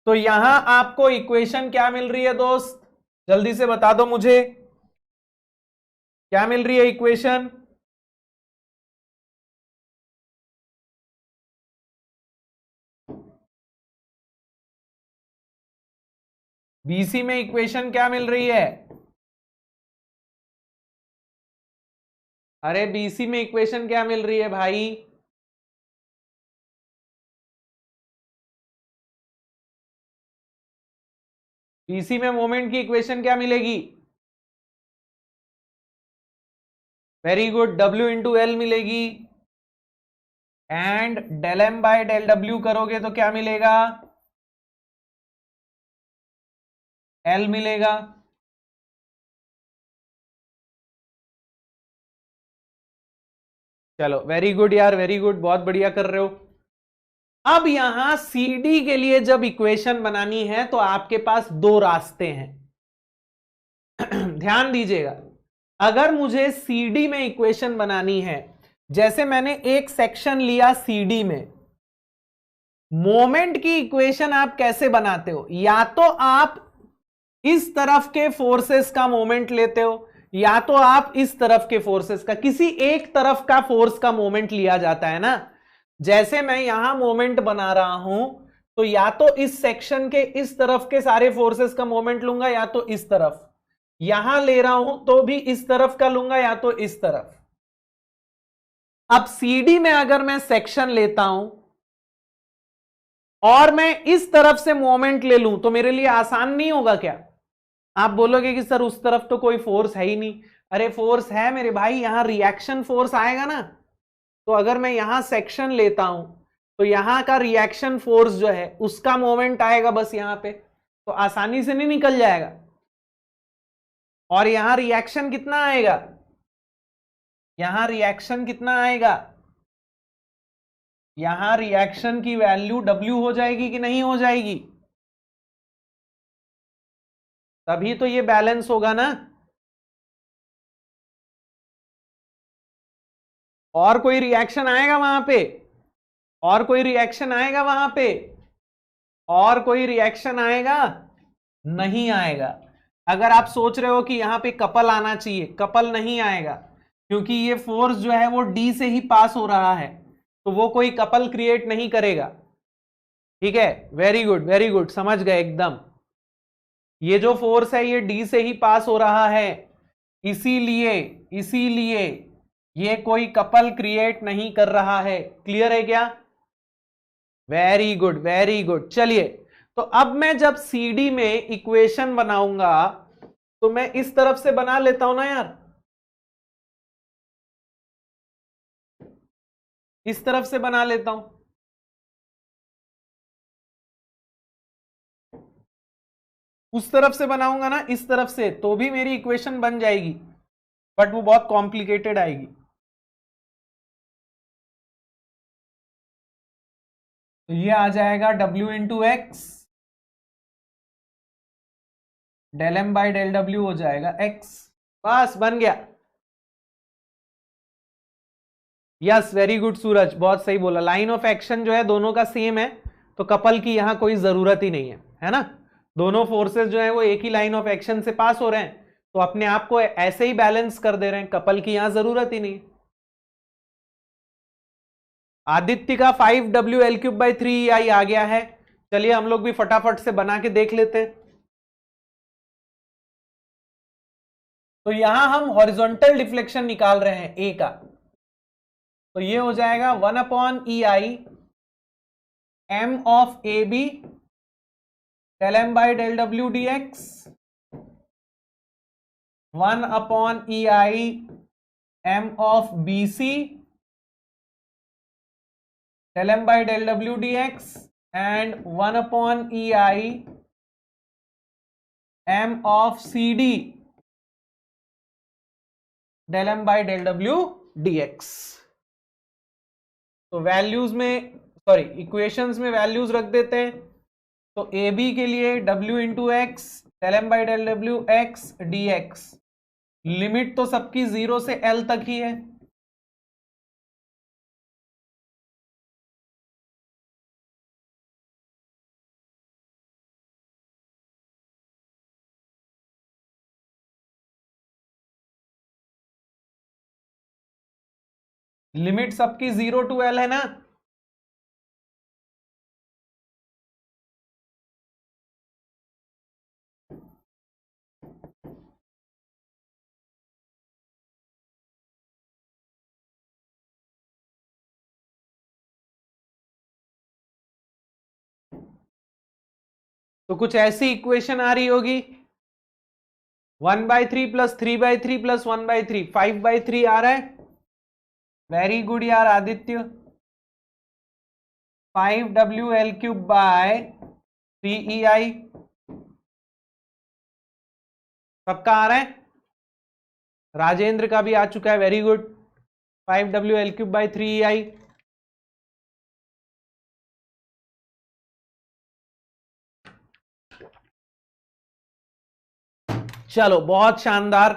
तो यहां आपको इक्वेशन क्या मिल रही है दोस्त, जल्दी से बता दो मुझे, क्या मिल रही है इक्वेशन? बीसी में इक्वेशन क्या मिल रही है? अरे बीसी में इक्वेशन क्या मिल रही है भाई? बीसी में मोमेंट की इक्वेशन क्या मिलेगी? Very good, W into L मिलेगी, and del M by del W करोगे तो क्या मिलेगा? एल मिलेगा। चलो वेरी गुड यार, वेरी गुड, बहुत बढ़िया कर रहे हो। अब यहां CD के लिए जब इक्वेशन बनानी है तो आपके पास दो रास्ते हैं। ध्यान दीजिएगा, अगर मुझे CD में इक्वेशन बनानी है, जैसे मैंने एक सेक्शन लिया CD में, मोमेंट की इक्वेशन आप कैसे बनाते हो? या तो आप इस तरफ के फोर्सेस का मोमेंट लेते हो, या तो आप इस तरफ के फोर्सेस का, किसी एक तरफ का फोर्स का मोमेंट लिया जाता है ना। जैसे मैं यहां मोमेंट बना रहा हूं, तो या तो इस सेक्शन के इस तरफ के सारे फोर्सेस का मोमेंट लूंगा, या तो इस तरफ। यहां ले रहा हूं तो भी इस तरफ का लूंगा, या तो इस तरफ। अब CD में अगर मैं सेक्शन लेता हूं और मैं इस तरफ से मोमेंट ले लूं, तो मेरे लिए आसान नहीं होगा क्या? आप बोलोगे कि सर उस तरफ तो कोई फोर्स है ही नहीं। अरे फोर्स है मेरे भाई, यहां रिएक्शन फोर्स आएगा ना। तो अगर मैं यहां सेक्शन लेता हूं तो यहां का रिएक्शन फोर्स जो है उसका मोमेंट आएगा बस यहां पे, तो आसानी से नहीं निकल जाएगा। और यहां रिएक्शन कितना आएगा? यहां रिएक्शन कितना आएगा? यहां रिएक्शन की वैल्यू W हो जाएगी कि नहीं हो जाएगी? तभी तो ये बैलेंस होगा ना। और कोई रिएक्शन आएगा वहां पे? और कोई रिएक्शन आएगा वहां पे? और कोई रिएक्शन आएगा? नहीं आएगा। अगर आप सोच रहे हो कि यहां पे कपल आना चाहिए, कपल नहीं आएगा, क्योंकि ये फोर्स जो है वो D से ही पास हो रहा है, तो वो कोई कपल क्रिएट नहीं करेगा। ठीक है, वेरी गुड वेरी गुड, समझ गए एकदम। ये जो फोर्स है ये D से ही पास हो रहा है, इसीलिए इसीलिए ये कोई कपल क्रिएट नहीं कर रहा है। क्लियर है क्या? Very good very good. चलिए, तो अब मैं जब CD में इक्वेशन बनाऊंगा तो मैं इस तरफ से बना लेता हूं ना यार, इस तरफ से बना लेता हूं। उस तरफ से बनाऊंगा ना, इस तरफ से, तो भी मेरी इक्वेशन बन जाएगी, बट वो बहुत कॉम्प्लिकेटेड आएगी। तो ये आ जाएगा W into X, del M by del W हो जाएगा x। बस बन गया। यस वेरी गुड सूरज, बहुत सही बोला। लाइन ऑफ एक्शन जो है दोनों का सेम है, तो कपल की यहां कोई जरूरत ही नहीं है ना। दोनों फोर्सेस जो है वो एक ही लाइन ऑफ एक्शन से पास हो रहे हैं, तो अपने आप को ऐसे ही बैलेंस कर दे रहे हैं, कपल की यहां जरूरत ही नहीं। आदित्य का 5W L³/3EI आ गया है। चलिए हम लोग भी फटाफट से बना के देख लेते हैं। तो यहां हम हॉरिजॉन्टल डिफ्लेक्शन निकाल रहे हैं ए का, तो ये हो जाएगा 1/EI M of AB del M by del W dx, 1/EI M of BC del M by del W dx and 1/EI M of CD del M by del W dx। तो वैल्यूज में, सॉरी इक्वेशंस में वैल्यूज रख देते हैं। तो ए बी के लिए W into X del M by del W x dx, limit तो सबकी 0 से L तक ही है। लिमिट सबकी 0 टू L है ना। तो कुछ ऐसी इक्वेशन आ रही होगी, 1/3 प्लस 3/3 प्लस 1/3, 5/3 आ रहा है। वेरी गुड यार आदित्य। 5WL³/3EI सबका आ रहा है। राजेंद्र का भी आ चुका है, वेरी गुड। 5WL³/3EI चलो बहुत शानदार।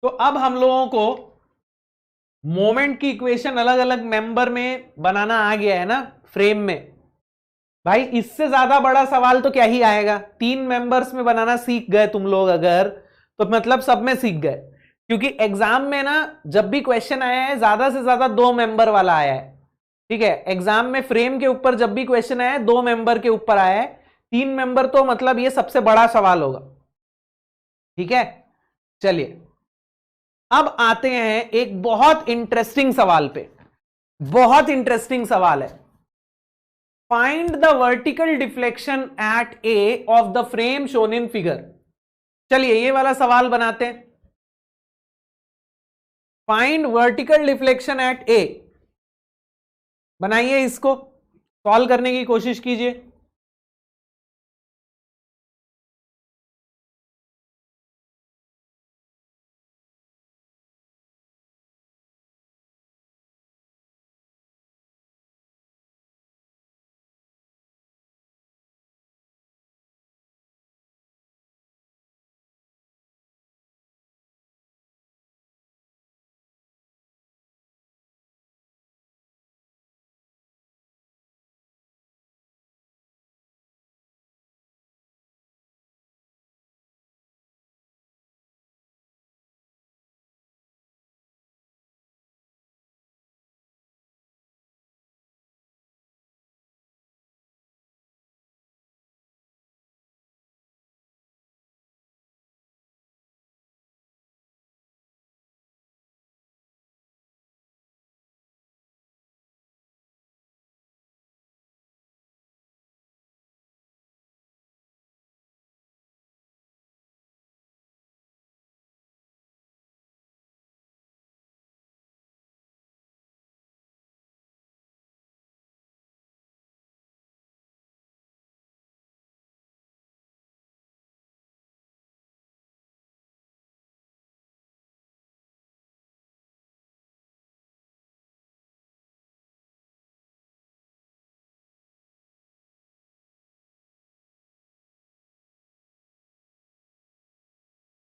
तो अब हम लोगों को मोमेंट की इक्वेशन अलग अलग मेंबर में बनाना आ गया है ना, फ्रेम में। भाई इससे ज्यादा बड़ा सवाल तो क्या ही आएगा। 3 मेंबर्स में बनाना सीख गए तुम लोग अगर, तो मतलब सब में सीख गए। क्योंकि एग्जाम में ना जब भी क्वेश्चन आया है ज्यादा से ज्यादा 2 मेंबर वाला आया है। ठीक है, एग्जाम में फ्रेम के ऊपर जब भी क्वेश्चन आया है 2 मेंबर के ऊपर आया है। 3 मेंबर तो मतलब ये सबसे बड़ा सवाल होगा। ठीक है, चलिए अब आते हैं एक बहुत इंटरेस्टिंग सवाल पे। बहुत इंटरेस्टिंग सवाल है। Find the vertical deflection at A of the frame shown in figure. चलिए ये वाला सवाल बनाते हैं। फाइंड वर्टिकल डिफ्लेक्शन एट ए। बनाइए, इसको सॉल्व करने की कोशिश कीजिए।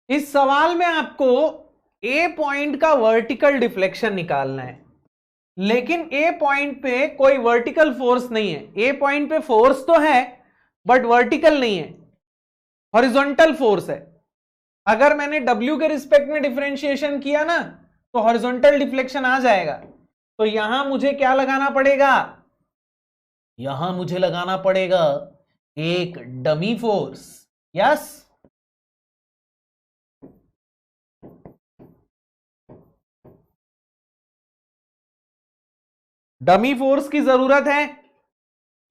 इस सवाल में आपको ए पॉइंट का वर्टिकल डिफ्लेक्शन निकालना है, लेकिन ए पॉइंट पे कोई वर्टिकल फोर्स नहीं है। ए पॉइंट पे फोर्स तो है बट वर्टिकल नहीं है, हॉरिजॉन्टल फोर्स है। अगर मैंने डब्ल्यू के रिस्पेक्ट में डिफरेंशिएशन किया ना तो हॉरिजॉन्टल डिफ्लेक्शन आ जाएगा। तो यहां मुझे क्या लगाना पड़ेगा, यहां मुझे लगाना पड़ेगा एक dummy force. Yes, dummy force की जरूरत है।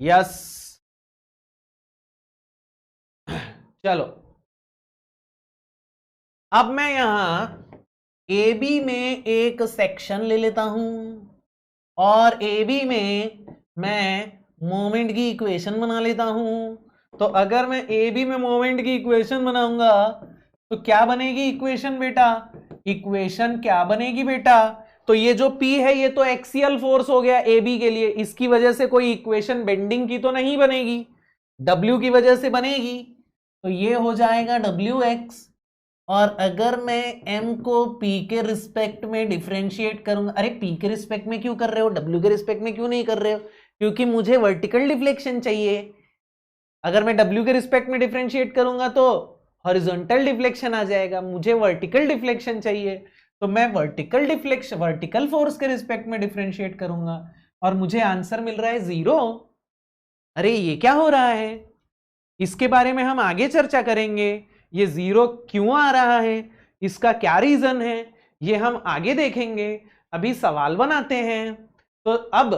यस, चलो अब मैं यहां ए बी में एक सेक्शन ले लेता हूं और ए बी में मैं मोमेंट की इक्वेशन बना लेता हूं। तो अगर मैं ए बी में मोमेंट की इक्वेशन बनाऊंगा तो क्या बनेगी इक्वेशन बेटा, इक्वेशन क्या बनेगी बेटा, तो ये जो P है ये तो एक्सियल फोर्स हो गया ए बी के लिए, इसकी वजह से कोई इक्वेशन बेंडिंग की तो नहीं बनेगी, W की वजह से बनेगी। तो ये हो जाएगा WX। और अगर मैं M को P के रिस्पेक्ट में डिफरेंशिएट करूंगा, अरे P के रिस्पेक्ट में क्यों कर रहे हो, W के रिस्पेक्ट में क्यों नहीं कर रहे हो, क्योंकि मुझे वर्टिकल डिफ्लेक्शन चाहिए। अगर मैं W के रिस्पेक्ट में डिफरेंशिएट करूंगा तो हॉरिजॉन्टल डिफ्लेक्शन आ जाएगा, मुझे वर्टिकल डिफ्लेक्शन चाहिए। तो मैं वर्टिकल डिफ्लेक्शन, वर्टिकल फोर्स के रिस्पेक्ट में डिफरेंशिएट करूंगा और मुझे आंसर मिल रहा है 0। अरे ये क्या हो रहा है, इसके बारे में हम आगे चर्चा करेंगे। ये 0 क्यों आ रहा है, इसका क्या रीजन है, ये हम आगे देखेंगे। अभी सवाल बनाते हैं। तो अब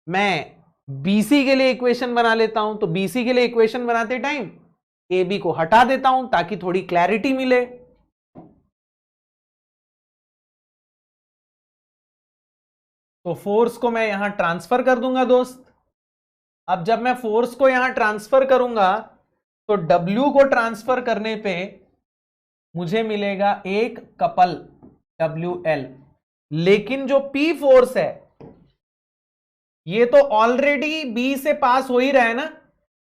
मैं BC के लिए इक्वेशन बना लेता हूं। तो BC के लिए इक्वेशन बनाते टाइम AB को हटा देता हूं ताकि थोड़ी क्लैरिटी मिले। तो फोर्स को मैं यहां ट्रांसफर कर दूंगा दोस्त। अब जब मैं फोर्स को यहां ट्रांसफर करूंगा तो W को ट्रांसफर करने पे मुझे मिलेगा एक कपल WL, लेकिन जो P फोर्स है ये तो ऑलरेडी B से पास हो ही रहा है ना,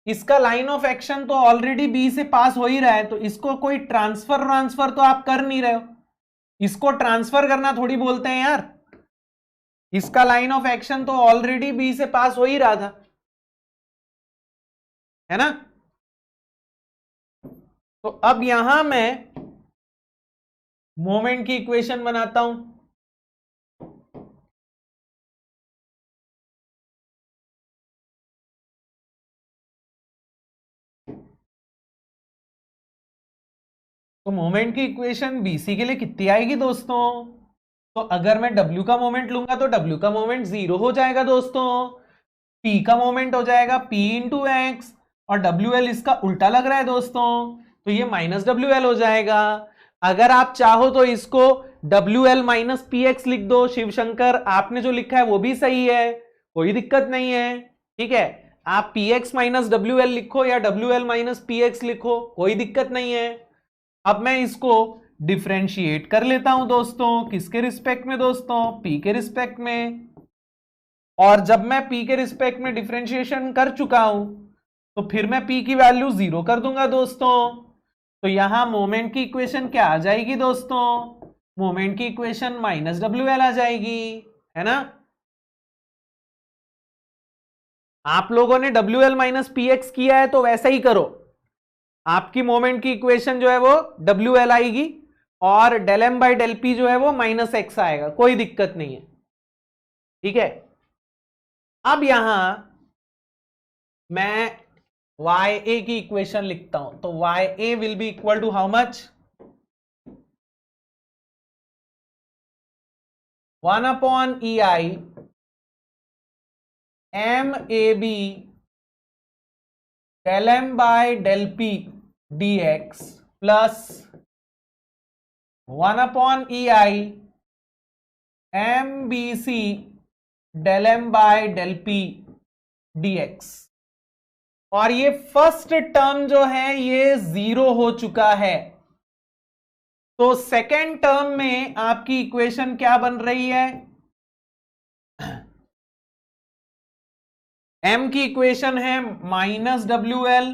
इसका लाइन ऑफ एक्शन तो ऑलरेडी बी से पास हो ही रहा है, तो इसको कोई ट्रांसफर तो आप कर नहीं रहे हो। इसको ट्रांसफर करना थोड़ी बोलते हैं यार, इसका लाइन ऑफ एक्शन तो ऑलरेडी बी से पास हो ही रहा था, है ना। तो अब यहां मैं मोमेंट की इक्वेशन बनाता हूं। तो मोमेंट की इक्वेशन बीसी के लिए कितनी आएगी दोस्तों? तो अगर मैं W का मोमेंट लूंगा तो W का मोमेंट 0 हो जाएगा दोस्तों, P का मोमेंट हो जाएगा P इंटू एक्स, और WL इसका उल्टा लग रहा है दोस्तों, तो ये माइनस WL हो जाएगा। अगर आप चाहो तो इसको WL माइनस PX लिख दो। शिवशंकर, आपने जो लिखा है वो भी सही है, कोई दिक्कत नहीं है, ठीक है। आप PX माइनस WL लिखो या WL माइनस PX लिखो, कोई दिक्कत नहीं है। अब मैं इसको डिफरेंशिएट कर लेता हूं दोस्तों, किसके रिस्पेक्ट में दोस्तों? P के रिस्पेक्ट में। और जब मैं P के रिस्पेक्ट में डिफरेंशिएशन कर चुका हूं तो फिर मैं P की वैल्यू 0 कर दूंगा दोस्तों। तो यहां मोमेंट की इक्वेशन क्या आ जाएगी दोस्तों? मोमेंट की इक्वेशन माइनस WL आ जाएगी, है ना। आप लोगों ने WL माइनस PX किया है तो वैसा ही करो, आपकी मोमेंट की इक्वेशन जो है वो WL आएगी और del M by del P जो है वो माइनस एक्स आएगा, कोई दिक्कत नहीं है, ठीक है। अब यहां मैं YA की इक्वेशन लिखता हूं, तो YA will be equal to how much? 1/EI MAB del M by del P dx plus 1/EI MBC del M by del P dx। और ये फर्स्ट टर्म जो है ये 0 हो चुका है, तो सेकेंड टर्म में आपकी इक्वेशन क्या बन रही है? m की इक्वेशन है minus WL,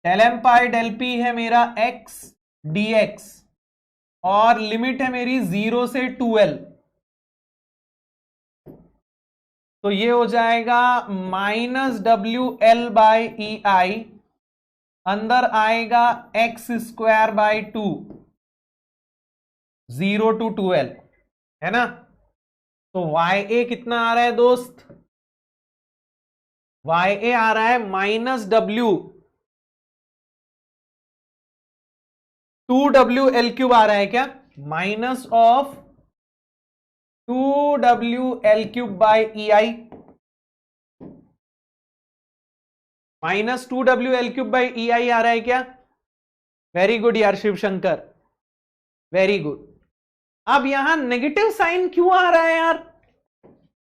del M by del P है मेरा x dx, और लिमिट है मेरी 0 से 2L, तो ये हो जाएगा माइनस WL बाई EI, अंदर आएगा x square by 2, 0 to 2L, है ना। तो YA कितना आ रहा है दोस्त? YA आ रहा है माइनस W 2WL क्यूब आ रहा है क्या? Minus of 2WL cube by EI, minus 2WL cube by EI आ रहा है क्या? वेरी गुड यार शिवशंकर, वेरी गुड। अब यहां नेगेटिव साइन क्यों आ रहा है यार?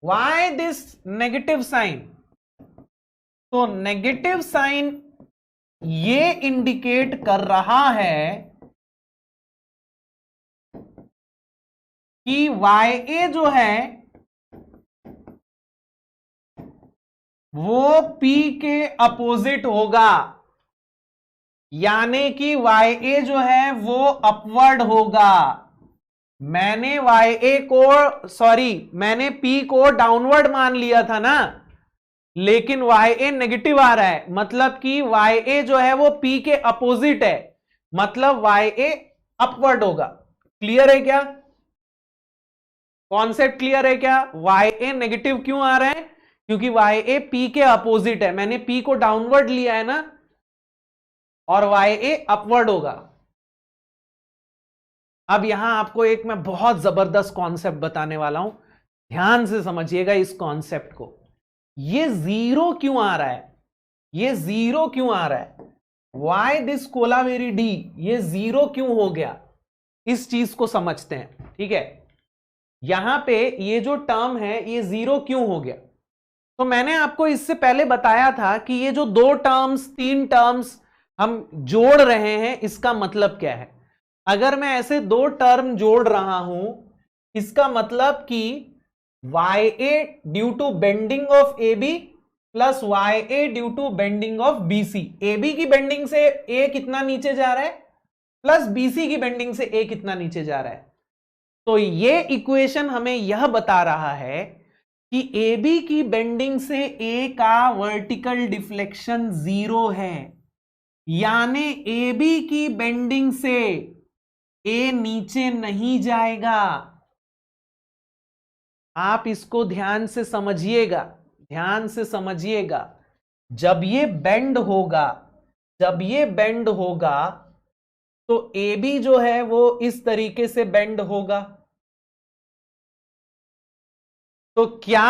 Why this negative sign? तो नेगेटिव साइन ये इंडिकेट कर रहा है कि YA जो है वो P के अपोजिट होगा, यानी कि YA जो है वो अपवर्ड होगा। मैंने मैंने P को डाउनवर्ड मान लिया था ना, लेकिन YA नेगेटिव आ रहा है, मतलब कि YA जो है वो P के अपोजिट है, मतलब YA अपवर्ड होगा। क्लियर है क्या? कॉन्सेप्ट क्लियर है क्या? YA नेगेटिव क्यों आ रहा है? क्योंकि YA P के अपोजिट है, मैंने P को डाउनवर्ड लिया है ना, और YA अपवर्ड होगा। अब यहां आपको एक मैं बहुत जबरदस्त कॉन्सेप्ट बताने वाला हूं, ध्यान से समझिएगा इस कॉन्सेप्ट को। ये 0 क्यों आ रहा है? ये 0 क्यों आ रहा है? वाई दिस कोलावेरी डी, ये 0 क्यों हो गया? इस चीज को समझते हैं, ठीक है। यहां पे ये जो टर्म है ये 0 क्यों हो गया? तो मैंने आपको इससे पहले बताया था कि ये जो 2 टर्म्स 3 टर्म्स हम जोड़ रहे हैं, इसका मतलब क्या है? अगर मैं ऐसे 2 टर्म जोड़ रहा हूं, इसका मतलब कि YA due to bending of AB plus Y A due to bending of BC. A B की बेंडिंग से ए कितना नीचे जा रहा है, प्लस बीसी की बेंडिंग से ए कितना नीचे जा रहा है। तो ये इक्वेशन हमें यह बता रहा है कि ए बी की बेंडिंग से ए का वर्टिकल डिफ्लेक्शन 0 है, यानी ए बी की बेंडिंग से ए नीचे नहीं जाएगा। आप इसको ध्यान से समझिएगा, ध्यान से समझिएगा। जब ये बेंड होगा, जब ये बेंड होगा तो ए बी जो है वो इस तरीके से बेंड होगा। तो क्या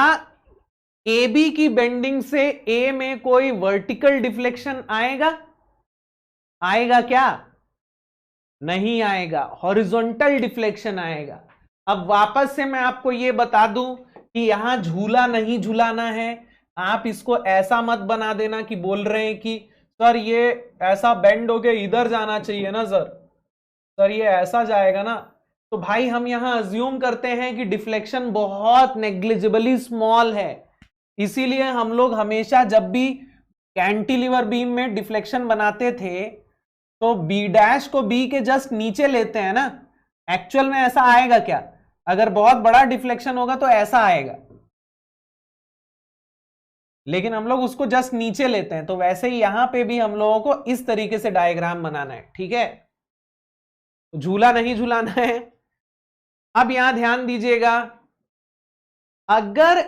ए बी की बेंडिंग से ए में कोई वर्टिकल डिफ्लेक्शन आएगा? आएगा क्या? नहीं आएगा, हॉरिजॉन्टल डिफ्लेक्शन आएगा। अब वापस से मैं आपको यह बता दूं कि यहां झूला नहीं झुलाना है। आप इसको ऐसा मत बना देना कि बोल रहे हैं कि सर ये ऐसा बेंड हो गया, इधर जाना चाहिए ना सर ये ऐसा जाएगा ना। तो भाई हम यहां अज्यूम करते हैं कि डिफ्लेक्शन बहुत नेग्लिजिबली स्मॉल है, इसीलिए हम लोग हमेशा जब भी कैंटिलीवर बीम में डिफ्लेक्शन बनाते थे तो बी डैश को बी के जस्ट नीचे लेते हैं ना। एक्चुअल में ऐसा आएगा क्या? अगर बहुत बड़ा डिफ्लेक्शन होगा तो ऐसा आएगा, लेकिन हम लोग उसको जस्ट नीचे लेते हैं। तो वैसे ही यहां पे भी हम लोगों को इस तरीके से डायग्राम बनाना है, ठीक है? झूला नहीं झूलाना है। अब यहां ध्यान दीजिएगा, अगर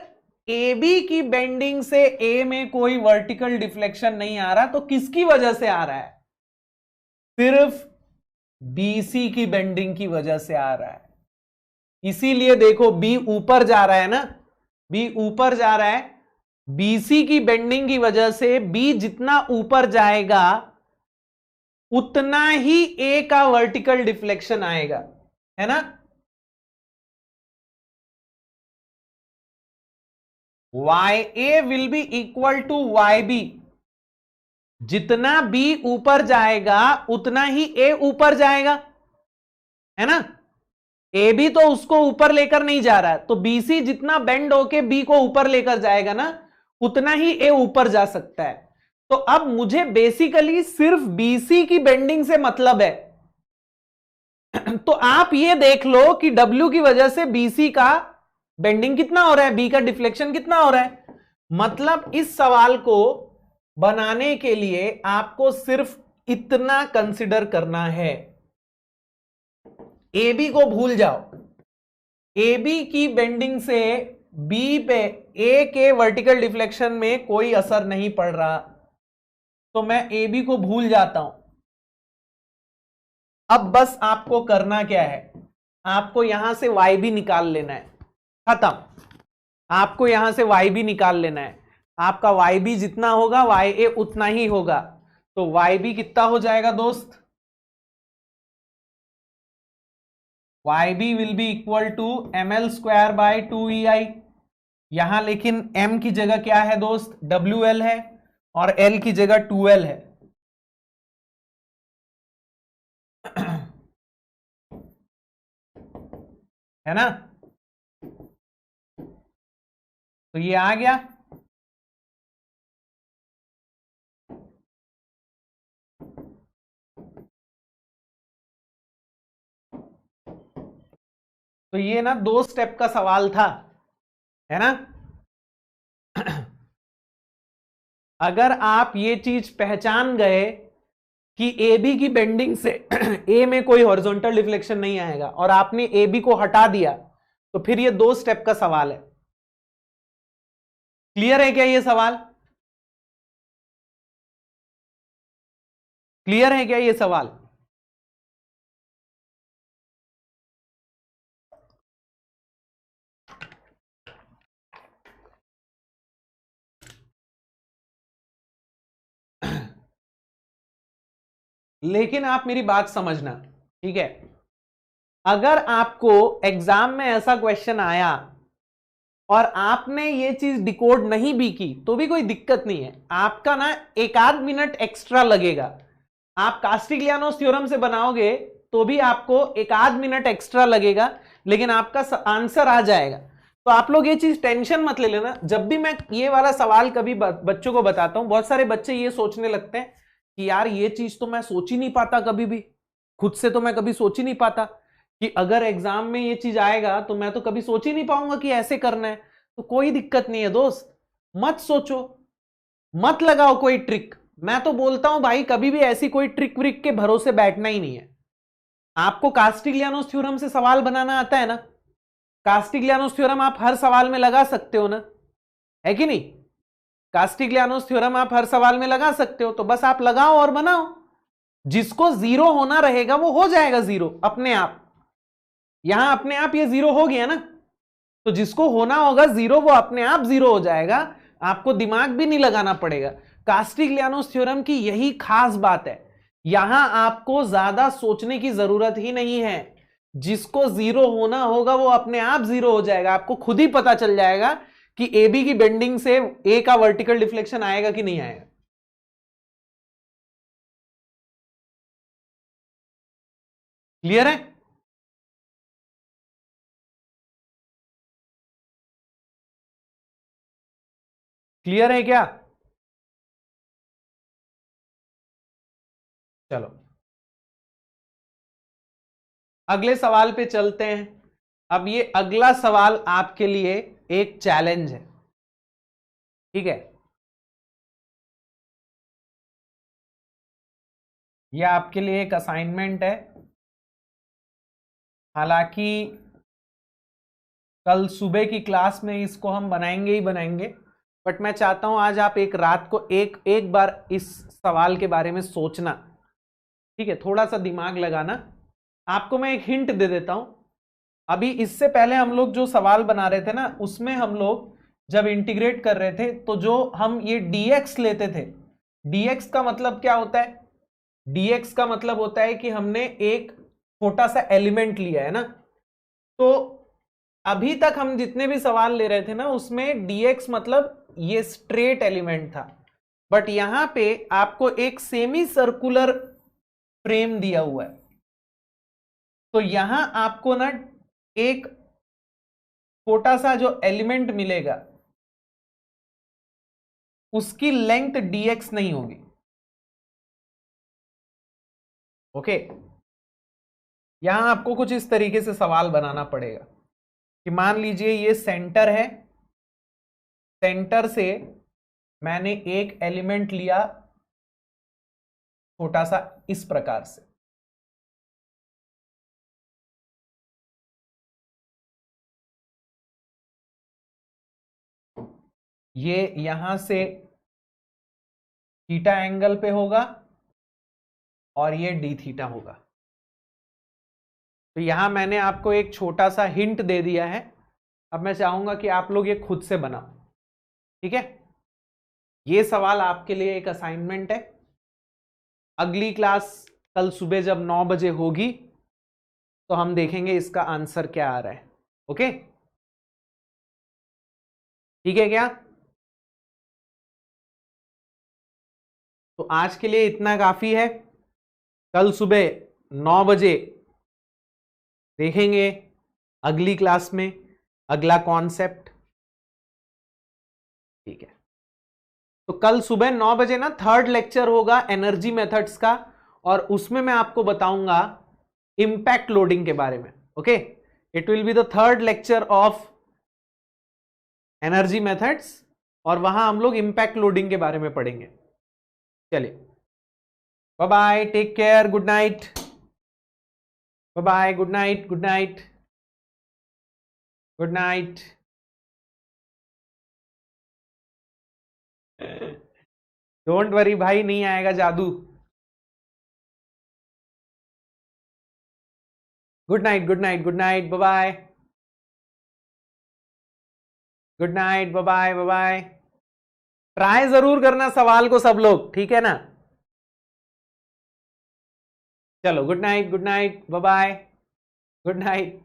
ए बी की बेंडिंग से ए में कोई वर्टिकल डिफ्लेक्शन नहीं आ रहा तो किसकी वजह से आ रहा है? सिर्फ बीसी की बेंडिंग की वजह से आ रहा है। इसीलिए देखो बी ऊपर जा रहा है ना, बी ऊपर जा रहा है। बीसी की बेंडिंग की वजह से बी जितना ऊपर जाएगा उतना ही ए का वर्टिकल डिफ्लेक्शन आएगा, है ना? Y A will be equal to Y B. जितना बी ऊपर जाएगा उतना ही ए ऊपर जाएगा, है ना? ए भी तो उसको ऊपर लेकर नहीं जा रहा है, तो बीसी जितना बेंड होके बी को ऊपर लेकर जाएगा ना उतना ही ए ऊपर जा सकता है। तो अब मुझे बेसिकली सिर्फ बीसी की बेंडिंग से मतलब है। तो आप ये देख लो कि डब्ल्यू की वजह से बीसी का बेंडिंग कितना हो रहा है, बी का डिफ्लेक्शन कितना हो रहा है। मतलब इस सवाल को बनाने के लिए आपको सिर्फ इतना कंसिडर करना है। ए बी को भूल जाओ, ए बी की बेंडिंग से बी पे ए के वर्टिकल डिफ्लेक्शन में कोई असर नहीं पड़ रहा, तो मैं ए बी को भूल जाता हूं। अब बस आपको करना क्या है, आपको यहां से वाई बी निकाल लेना है, खत्म। आपको यहां से वाई बी निकाल लेना है। आपका वाई बी जितना होगा वाई ए उतना ही होगा। तो वाई बी कितना हो जाएगा दोस्त? Y B will be equal to M L square by 2EI। यहां लेकिन m की जगह क्या है दोस्त? WL है, और L की जगह 2L है। है ना? तो ये आ गया। तो ये ना 2 स्टेप का सवाल था, है ना? अगर आप ये चीज पहचान गए कि ए बी की बेंडिंग से ए में कोई हॉरिजॉन्टल डिफ्लेक्शन नहीं आएगा और आपने ए बी को हटा दिया, तो फिर ये 2 स्टेप का सवाल है। क्लियर है क्या ये सवाल? क्लियर है क्या ये सवाल? लेकिन आप मेरी बात समझना, ठीक है? अगर आपको एग्जाम में ऐसा क्वेश्चन आया और आपने ये चीज डिकोड नहीं भी की तो भी कोई दिक्कत नहीं है। आपका ना 1 मिनट एक्स्ट्रा लगेगा। आप कास्टिग्लियानोस थ्योरम से बनाओगे तो भी आपको 1 मिनट एक्स्ट्रा लगेगा, लेकिन आपका आंसर आ जाएगा। तो आप लोग ये चीज टेंशन मत ले लेना। जब भी मैं ये वाला सवाल कभी बच्चों को बताता हूं, बहुत सारे बच्चे ये सोचने लगते हैं कि यार ये चीज तो मैं सोच ही नहीं पाता, कभी भी खुद से तो मैं कभी सोच ही नहीं पाता कि अगर एग्जाम में ये चीज आएगा तो मैं तो कभी सोच ही नहीं पाऊंगा कि ऐसे करना है। तो कोई दिक्कत नहीं है दोस्त, मत सोचो, मत लगाओ कोई ट्रिक। मैं तो बोलता हूं भाई कभी भी ऐसी कोई ट्रिक व्रिक के भरोसे बैठना ही नहीं है। आपको कास्टिग्लियानोस थ्योरम से सवाल बनाना आता है ना, कास्टिग्लियानोस थ्योरम आप हर सवाल में लगा सकते हो ना, है कि नहीं? कास्टिग्लियानोस थ्योरम आप हर सवाल में लगा सकते हो, तो बस आप लगाओ और बनाओ। जिसको जीरो होना रहेगा वो हो जाएगा जीरो अपने आप। यहां अपने आप ये जीरो हो गया ना, तो जिसको होना होगा जीरो वो अपने आप जीरो हो जाएगा, आपको दिमाग भी नहीं लगाना पड़ेगा। कास्टिग्लियानोस थ्योरम की यही खास बात है, यहां आपको ज्यादा सोचने की जरूरत ही नहीं है। जिसको जीरो होना होगा वो अपने आप जीरो हो जाएगा, आपको खुद ही पता चल जाएगा कि ए बी की बेंडिंग से ए का वर्टिकल डिफ्लेक्शन आएगा कि नहीं आएगा। क्लियर है? क्लियर है क्या? चलो अगले सवाल पे चलते हैं। अब ये अगला सवाल आपके लिए एक चैलेंज है, ठीक है? ये आपके लिए एक असाइनमेंट है। हालांकि कल सुबह की क्लास में इसको हम बनाएंगे ही बनाएंगे, बट मैं चाहता हूं आज आप एक रात को एक बार इस सवाल के बारे में सोचना, ठीक है? थोड़ा सा दिमाग लगाना। आपको मैं एक हिंट दे देता हूं। अभी इससे पहले हम लोग जो सवाल बना रहे थे ना, उसमें हम लोग जब इंटीग्रेट कर रहे थे तो जो हम ये dx लेते थे, dx का मतलब क्या होता है? dx का मतलब होता है कि हमने एक छोटा सा एलिमेंट लिया है ना। तो अभी तक हम जितने भी सवाल ले रहे थे ना, उसमें dx मतलब ये स्ट्रेट एलिमेंट था, बट यहां पे आपको एक सेमी सर्कुलर फ्रेम दिया हुआ है। तो यहां आपको ना एक छोटा सा जो एलिमेंट मिलेगा उसकी लेंथ dx नहीं होगी। ओके, यहां आपको कुछ इस तरीके से सवाल बनाना पड़ेगा कि मान लीजिए ये सेंटर है, सेंटर से मैंने एक एलिमेंट लिया छोटा सा इस प्रकार से, ये यहां से थीटा एंगल पे होगा और ये डी थीटा होगा। तो यहां मैंने आपको एक छोटा सा हिंट दे दिया है। अब मैं चाहूंगा कि आप लोग ये खुद से बनाओ, ठीक है? ये सवाल आपके लिए एक असाइनमेंट है। अगली क्लास कल सुबह जब 9 बजे होगी तो हम देखेंगे इसका आंसर क्या आ रहा है। ओके, ठीक है क्या? तो आज के लिए इतना काफी है। कल सुबह 9 बजे देखेंगे अगली क्लास में अगला कॉन्सेप्ट, ठीक है? तो कल सुबह 9 बजे ना थर्ड लेक्चर होगा एनर्जी मेथड्स का, और उसमें मैं आपको बताऊंगा इंपैक्ट लोडिंग के बारे में। Okay, it will be the third lecture of energy methods, और वहां हम लोग इंपैक्ट लोडिंग के बारे में पढ़ेंगे। चलिए, bye bye, take care, good night, bye bye, good night, good night, good night. Don't worry भाई, नहीं आएगा जादू। Good night, good night, good night, bye bye, good night, bye bye, bye bye. Try जरूर करना सवाल को सब लोग, ठीक है ना? चलो, good night, good night, bye bye, good night.